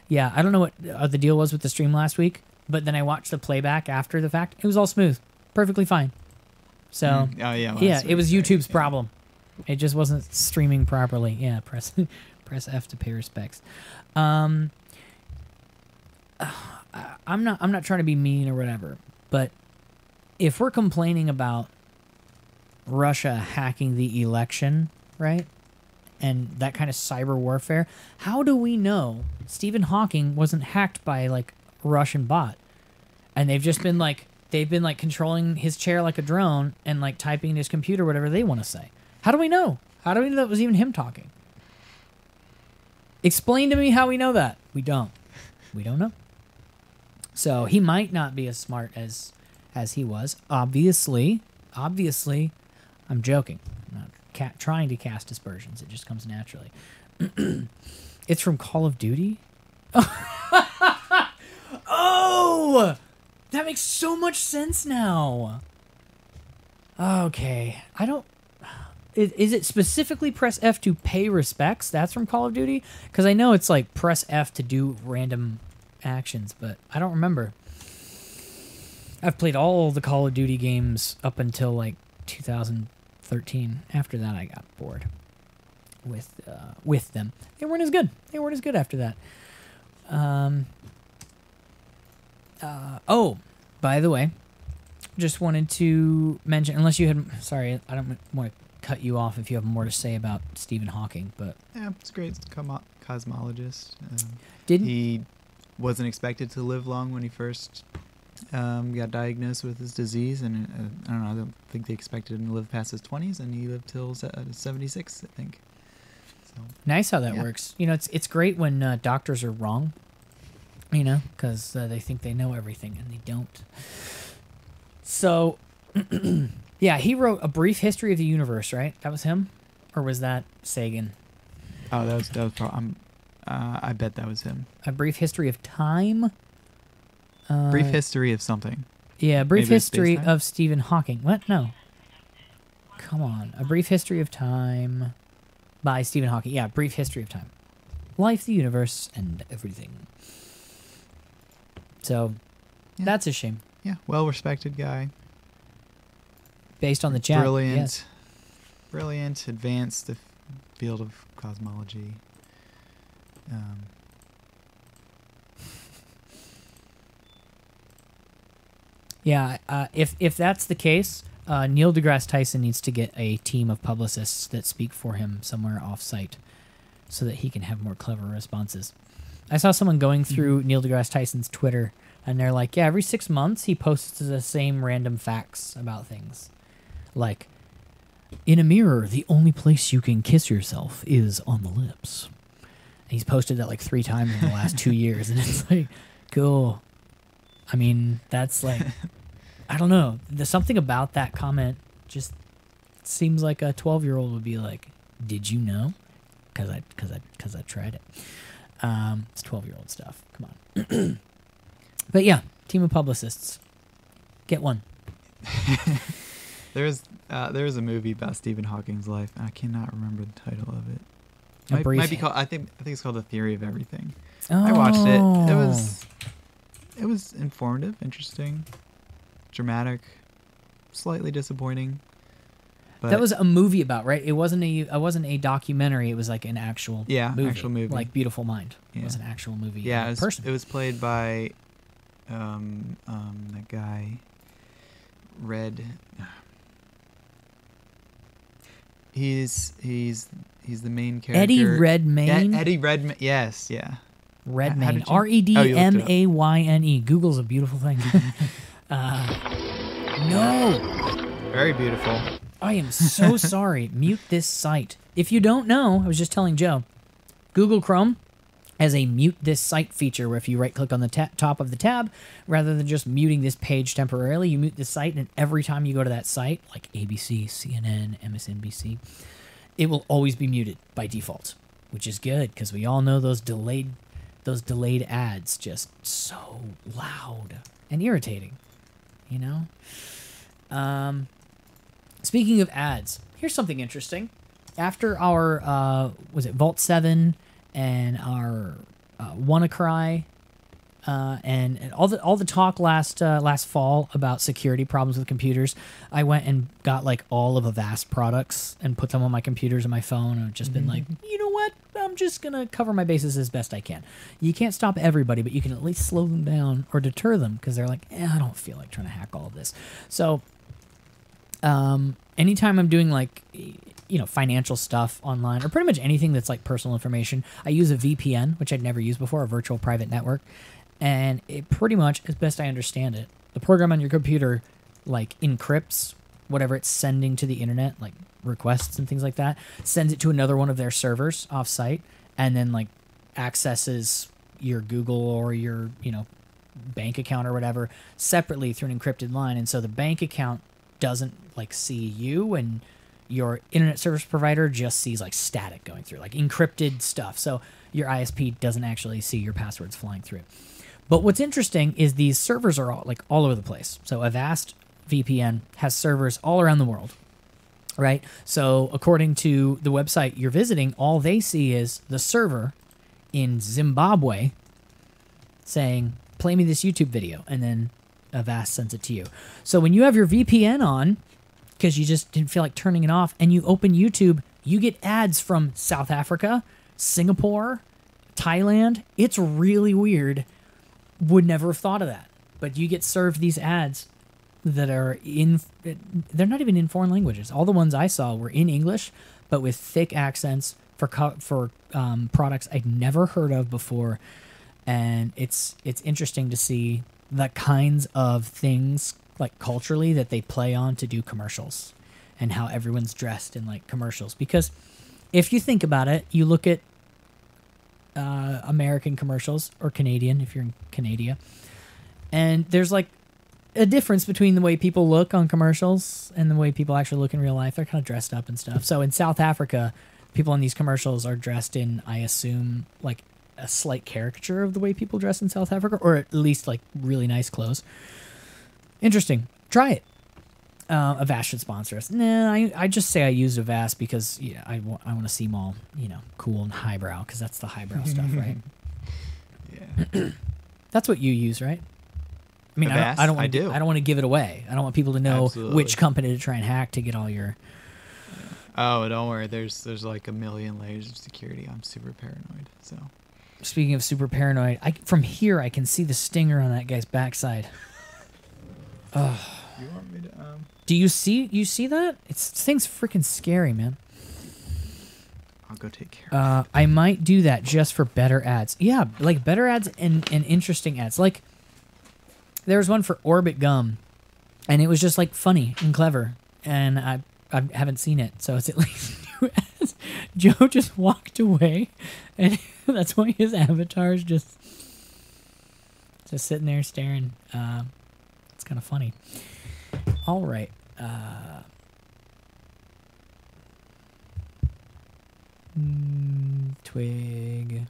Yeah, I don't know what the deal was with the stream last week, but then I watched the playback after the fact. It was all smooth, perfectly fine. So Oh yeah. yeah, last it was week, right, YouTube's yeah. problem. It just wasn't streaming properly. Yeah, press F to pay respects. I'm not trying to be mean or whatever, but if we're complaining about Russia hacking the election, right? and that kind of cyber warfare. How do we know Stephen Hawking wasn't hacked by like a Russian bot? And they've been controlling his chair like a drone and like typing in his computer whatever they want to say. How do we know? How do we know that was even him talking? Explain to me how we know that. We don't. We don't know. So he might not be as smart as he was. Obviously, I'm joking. I'm not trying to cast aspersions. It just comes naturally. It's from Call of Duty. Oh, that makes so much sense now. Okay, I don't. Is it specifically press F to pay respects? That's from Call of Duty? Because I know it's like press F to do random actions, but I don't remember. I've played all the Call of Duty games up until like 2013. After that, I got bored with them. They weren't as good. After that. Oh, by the way, just wanted to mention, unless you had, sorry, I don't want to cut you off if you have more to say about Stephen Hawking, but Yeah, it's a great cosmologist. didn't He wasn't expected to live long when he first got diagnosed with his disease, and I don't know, I don't think they expected him to live past his 20s, and he lived till 76, I think. So nice how that Yeah. works. You know, it's great when doctors are wrong, you know, because they think they know everything and they don't. So, yeah, he wrote A Brief History of the Universe, right? That was him? Or was that Sagan? Oh, that was probably, I bet that was him. A Brief History of Time? Brief history of something. Yeah, A Brief Maybe it's History space-time? of Stephen Hawking. What? No. Come on. A Brief History of Time by Stephen Hawking. Yeah, Brief History of Time. Life, the universe, and everything. So, Yeah. that's a shame. Yeah, well-respected guy. Based on the chat. Brilliant. Yes. Brilliant, advanced the field of cosmology. Yeah, if that's the case, Neil deGrasse Tyson needs to get a team of publicists that speak for him somewhere off-site so that he can have more clever responses. I saw someone going through Neil deGrasse Tyson's Twitter, and they're like, yeah, every 6 months he posts the same random facts about things. Like, in a mirror, the only place you can kiss yourself is on the lips. And he's posted that like 3 times in the last 2 years, and it's like, cool. I mean, that's like, I don't know. There's something about that comment just seems like a 12-year-old would be like, did you know? Because I tried it. It's 12-year-old stuff. Come on. But yeah, team of publicists. Get one. There is a movie about Stephen Hawking's life, and I cannot remember the title of it. A Might brief- be called. I think it's called The Theory of Everything. I watched it. It was informative, interesting, dramatic, slightly disappointing. But That was a movie about, right? It wasn't a documentary. It was like an actual movie. actual movie. Like Beautiful Mind. It was Yeah. an actual movie. yeah, person. it was played by that guy Red. He's the main character. Eddie Redmayne. Eddie Redmayne. Yes, yeah. Redmayne. did you- Oh, you looked it up. Redmayne. Google's a beautiful thing. No. Very beautiful. I am so sorry. Mute this site. If you don't know, I was just telling Joe, Google Chrome has a mute this site feature where if you right click on the top of the tab, rather than just muting this page temporarily, you mute the site, and every time you go to that site, like ABC, CNN, MSNBC, it will always be muted by default, which is good because we all know those delayed ads just so loud and irritating, you know? Speaking of ads, here's something interesting. After our, was it Vault 7 and our WannaCry, and all the talk last fall about security problems with computers, I went and got like all of Avast products and put them on my computers and my phone, and I've just been like, you know what? I'm just gonna cover my bases as best I can. You can't stop everybody, but you can at least slow them down or deter them because they're like, I don't feel like trying to hack all of this. So Anytime I'm doing like, financial stuff online or pretty much anything that's like personal information, I use a VPN, which I'd never used before, a virtual private network. And it pretty much, as best I understand it, the program on your computer like encrypts whatever it's sending to the internet, like requests and things like that, sends it to another one of their servers off-site, and then like accesses your Google or your, bank account or whatever separately through an encrypted line. And so the bank account doesn't like see you, and your internet service provider just sees like static going through, like encrypted stuff. So your ISP doesn't actually see your passwords flying through. But what's interesting is these servers are all over the place. So Avast VPN has servers all around the world, right? So according to the website you're visiting, all they see is the server in Zimbabwe saying, play me this YouTube video, and then Avast sends it to you. So when you have your VPN on, because you just didn't feel like turning it off, and you open YouTube, you get ads from South Africa, Singapore, Thailand. It's really weird. Would never have thought of that. But you get served these ads that are they're not even in foreign languages. All the ones I saw were in English, but with thick accents for products I'd never heard of before. And it's interesting to see the kinds of things like culturally that they play on to do commercials, and how everyone's dressed in like commercials. Because if you think about it, you look at American commercials, or Canadian if you're in Canada, and there's like a difference between the way people look on commercials and the way people actually look in real life. They're kind of dressed up and stuff. So in South Africa, people in these commercials are dressed in, I assume, like a slight caricature of the way people dress in South Africa, or at least like really nice clothes. Interesting. Try it. Avast should sponsor us. Nah, I just say I used Avast because I want to seem all cool and highbrow, because that's the highbrow stuff, right? Yeah. That's what you use, right? I mean, Avast? I don't want I do. I don't want to give it away. I don't want people to know Absolutely. which company to try and hack to get all your. Oh, don't worry. There's like a million layers of security. I'm super paranoid. So. Speaking of super paranoid, from here I can see the stinger on that guy's backside. Oh. You want me to? Do you see that? This thing's freaking scary, man. I'll go take care of it. I might do that just for better ads. Yeah, like better ads and interesting ads. Like there was one for Orbit Gum, and it was just like funny and clever, and I haven't seen it, so it's at least new ads. Joe just walked away, and that's why his avatar is just sitting there staring. It's kind of funny. All right. Twig.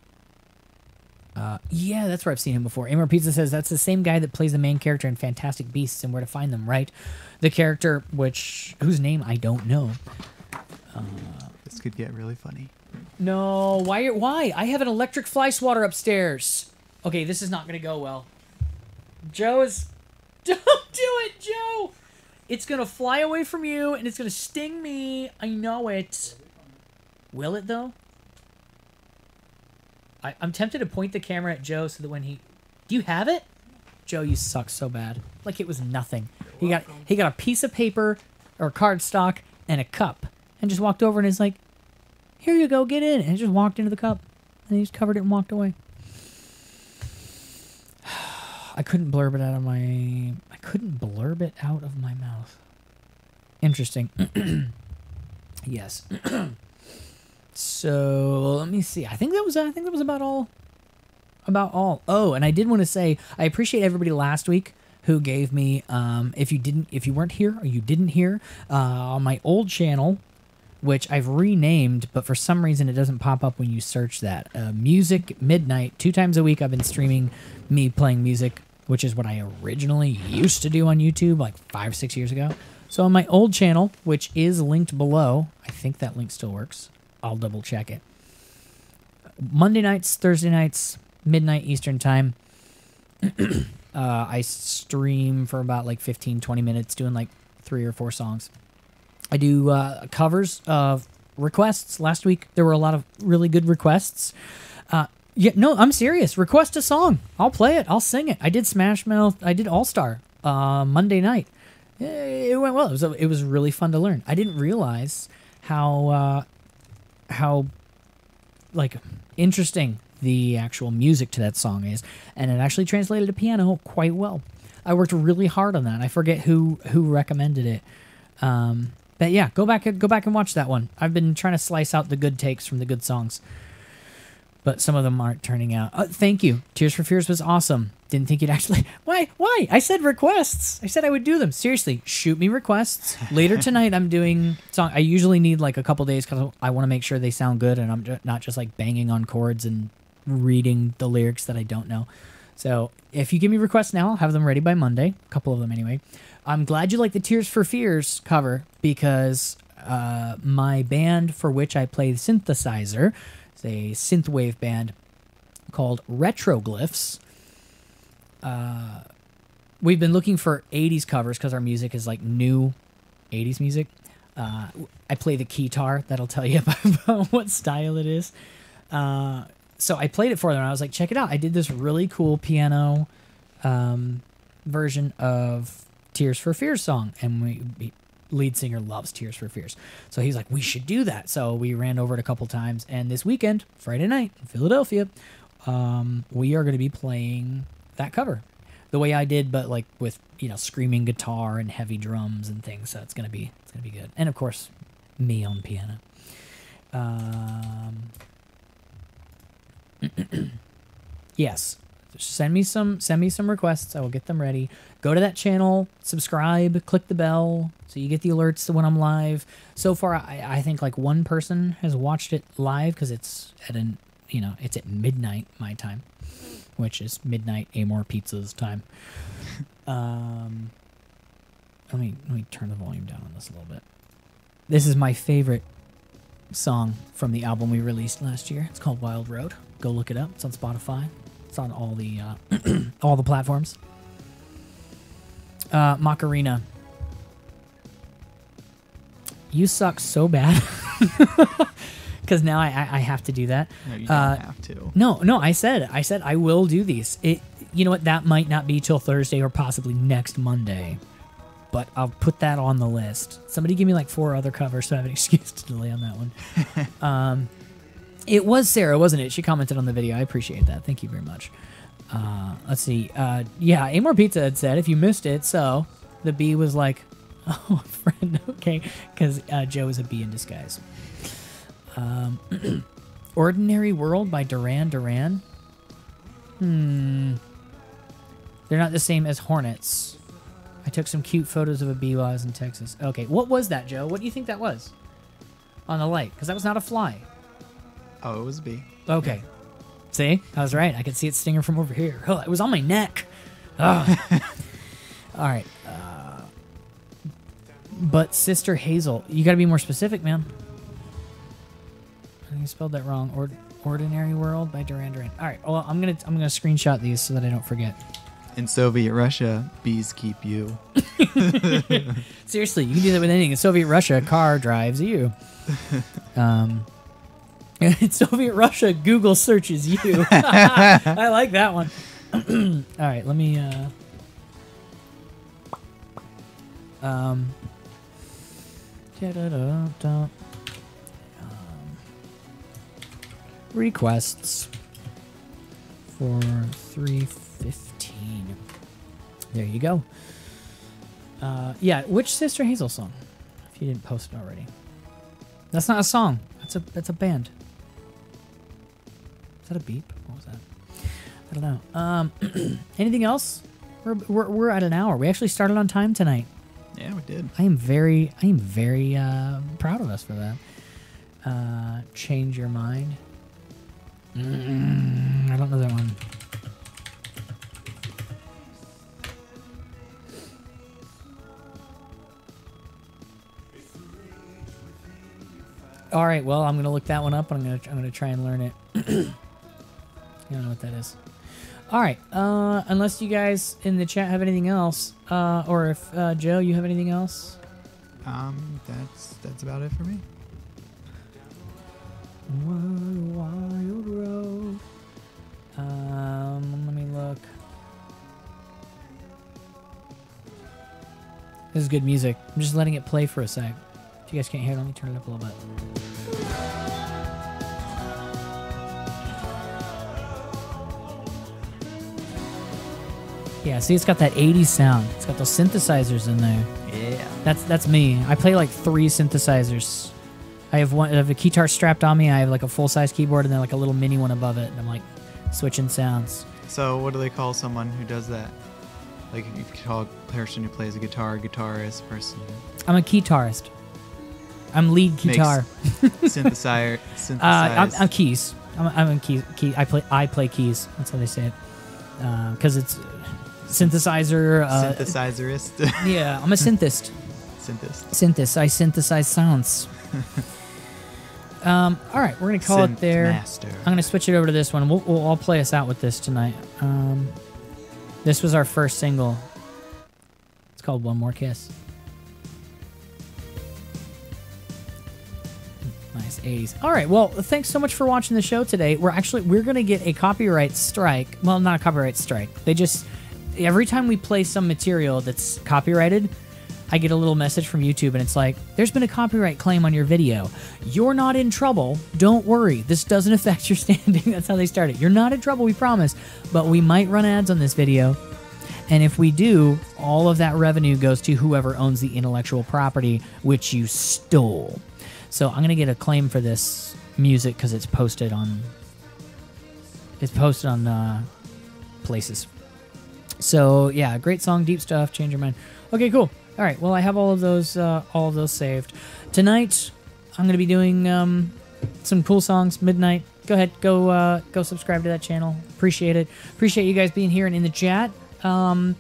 Yeah, that's where I've seen him before. Amor Pizza says that's the same guy that plays the main character in Fantastic Beasts and Where to Find Them, right? The character whose name I don't know. This could get really funny. No, why? I have an electric fly swatter upstairs. Okay, this is not going to go well. Don't do it, Joe! It's going to fly away from you, and it's going to sting me. I know it. Will it, though? I'm tempted to point the camera at Joe so that when he... Do you have it? Joe, you suck so bad. Like it was nothing. He got a piece of paper or cardstock and a cup, and just walked over and is like, here you go, get in. And just walked into the cup, and he just covered it and walked away. I couldn't blurb it out of my mouth. Interesting. Yes. So let me see. I think that was about all. Oh, and I did want to say I appreciate everybody last week who gave me if you weren't here or you didn't hear on my old channel, which I've renamed, but for some reason it doesn't pop up when you search that. Music Midnight, 2 times a week I've been streaming me playing music, which is what I originally used to do on YouTube like 5-6 years ago. So on my old channel, which is linked below, I think that link still works. I'll double check it. Monday nights, Thursday nights, midnight Eastern time. I stream for about like 15-20 minutes doing like 3 or 4 songs. I do covers of requests. Last week there were a lot of really good requests. Yeah, no, I'm serious. Request a song. I'll play it. I'll sing it. I did Smash Mouth. I did All Star Monday night. It went well. It was really fun to learn. I didn't realize how like interesting the actual music to that song is, and it actually translated to piano quite well. I worked really hard on that. I forget who recommended it. But yeah, go back and watch that one. I've been trying to slice out the good takes from the good songs, but some of them aren't turning out. Thank you. Tears for Fears was awesome. Didn't think you'd actually... Why? I said requests. I said I would do them. Seriously, shoot me requests. Later tonight, I'm doing song. I usually need like a couple days because I want to make sure they sound good, and I'm not just like banging on chords and reading the lyrics that I don't know. So if you give me requests now, I'll have them ready by Monday. A couple of them anyway. I'm glad you like the Tears for Fears cover because my band for which I play the synthesizer is a synthwave band called Retroglyphs. We've been looking for 80s covers because our music is like new 80s music. I play the keytar. That'll tell you about what style it is. So I played it for them, and I was like, check it out. I did this really cool piano version of Tears for Fears song, and lead singer loves Tears for Fears. So he's like, we should do that. So we ran over it a couple times, and this weekend, Friday night in Philadelphia, we are going to be playing that cover the way I did, but like with, screaming guitar and heavy drums and things. So it's going to be good. And of course, me on piano. Yes, send me some requests. I will get them ready. Go to that channel, subscribe, click the bell so you get the alerts when I'm live. So far, I think like one person has watched it live because it's it's at midnight my time, which is midnight Amor Pizza's time. Let me turn the volume down on this a little bit. This is my favorite song from the album we released last year. It's called Wild Road. Go look it up. It's on Spotify. It's on all the all the platforms. Macarena. You suck so bad. Because now I have to do that. No, you don't have to. No, I said I will do these. You know what? That might not be till Thursday or possibly next Monday. But I'll put that on the list. Somebody give me like 4 other covers so I have an excuse to delay on that one. It was Sarah, wasn't it? She commented on the video. I appreciate that. Thank you very much. Let's see. Yeah, Amor Pizza had said, if you missed it, so the bee was like, oh, friend, okay. Because Joe is a bee in disguise. Ordinary World by Duran Duran. They're not the same as Hornets. I took some cute photos of a bee while I was in Texas. Okay, what was that, Joe? What do you think that was? On the light, because that was not a fly. Oh, it was a bee. Okay. See? I was right. I could see its stinger from over here. Oh, it was on my neck. Ugh. All right. But Sister Hazel. You got to be more specific, man. I think you spelled that wrong. Ordinary World by Duran Duran. All right. Well, I'm gonna screenshot these so that I don't forget. In Soviet Russia, bees keep you. Seriously, you can do that with anything. In Soviet Russia, a car drives you. In Soviet Russia, Google searches you. I like that one. All right, let me... requests for 315. There you go. Yeah, which Sister Hazel song? If you didn't post it already. That's not a song. That's a band. Is that a beep? What was that? I don't know. Anything else? We're at an hour. We actually started on time tonight. Yeah, we did. I am very proud of us for that. Change Your Mind. I don't know that one. All right, well, I'm gonna look that one up, and I'm gonna try and learn it. I don't know what that is. All right, unless you guys in the chat have anything else, or if Joe, you have anything else? That's about it for me. Wild Road. Let me look. This is good music. I'm just letting it play for a sec. If you guys can't hear it, let me turn it up a little bit. Yeah, see, it's got that 80s sound. It's got those synthesizers in there. Yeah. That's me. I play like 3 synthesizers. I have a guitar strapped on me. I have like a full-size keyboard and then like a little mini one above it. And I'm like switching sounds. So what do they call someone who does that? Like you could call a person who plays a guitar, guitarist, person who I'm a guitarist. I'm lead guitar. synthesizer. I'm keys. I'm in keys. I play keys. That's how they say it. Because it's synthesizer. Synthesizerist. Yeah, I'm a synthist. Synthist. I synthesize sounds. All right, we're gonna call it there. Master. I'm gonna switch it over to this one. We'll all play us out with this tonight. This was our first single. It's called "One More Kiss." Nice 80s. All right, well, thanks so much for watching the show today. We're gonna get a copyright strike. Well, not a copyright strike. They just every time we play some material that's copyrighted, I get a little message from YouTube and it's like, there's been a copyright claim on your video. You're not in trouble. Don't worry. This doesn't affect your standing. That's how they start it. You're not in trouble, we promise. But we might run ads on this video. And if we do, all of that revenue goes to whoever owns the intellectual property, which you stole. So I'm going to get a claim for this music because it's posted on places. So yeah, great song, deep stuff, change your mind. Okay, cool. All right, well, I have all of those saved. Tonight, I'm going to be doing some cool songs, midnight. Go ahead, go subscribe to that channel. Appreciate it. Appreciate you guys being here and in the chat. All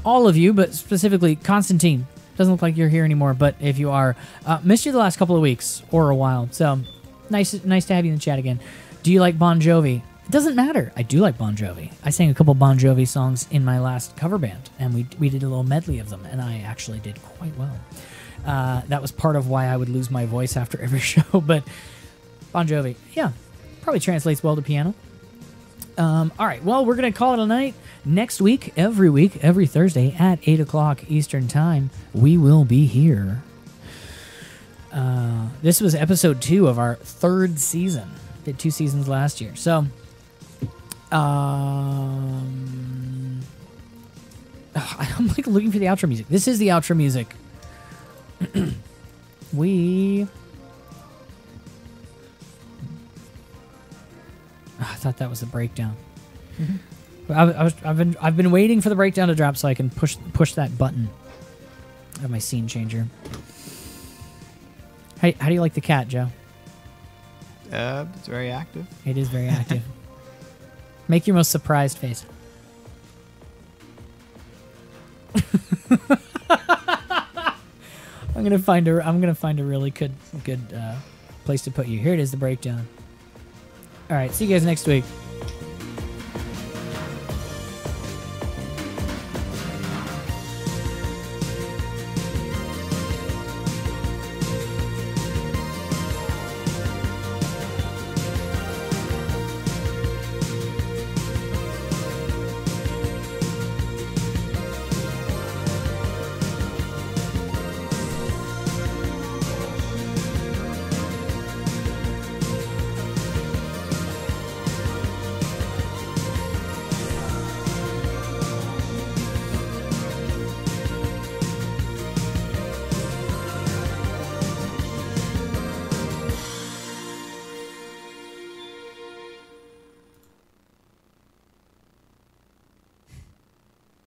of you, but specifically Constantine. Doesn't look like you're here anymore, but if you are, missed you the last couple of weeks or a while. So nice to have you in the chat again. Do you like Bon Jovi? It doesn't matter. I do like Bon Jovi. I sang a couple Bon Jovi songs in my last cover band, and we did a little medley of them, and I actually did quite well. That was part of why I would lose my voice after every show, but Bon Jovi, yeah, probably translates well to piano. All right, well, we're going to call it a night. Next week, every Thursday at 8 o'clock Eastern Time, we will be here. This was episode 2 of our 3rd season. Did 2 seasons last year. So, I'm like looking for the outro music. This is the outro music. I thought that was the breakdown. Mm-hmm. I've been waiting for the breakdown to drop so I can push that button of my scene changer. How do you like the cat, Joe? It's very active. It is very active. Make your most surprised face. I'm gonna find a really good place to put you. Here it is, the breakdown. All right, see you guys next week.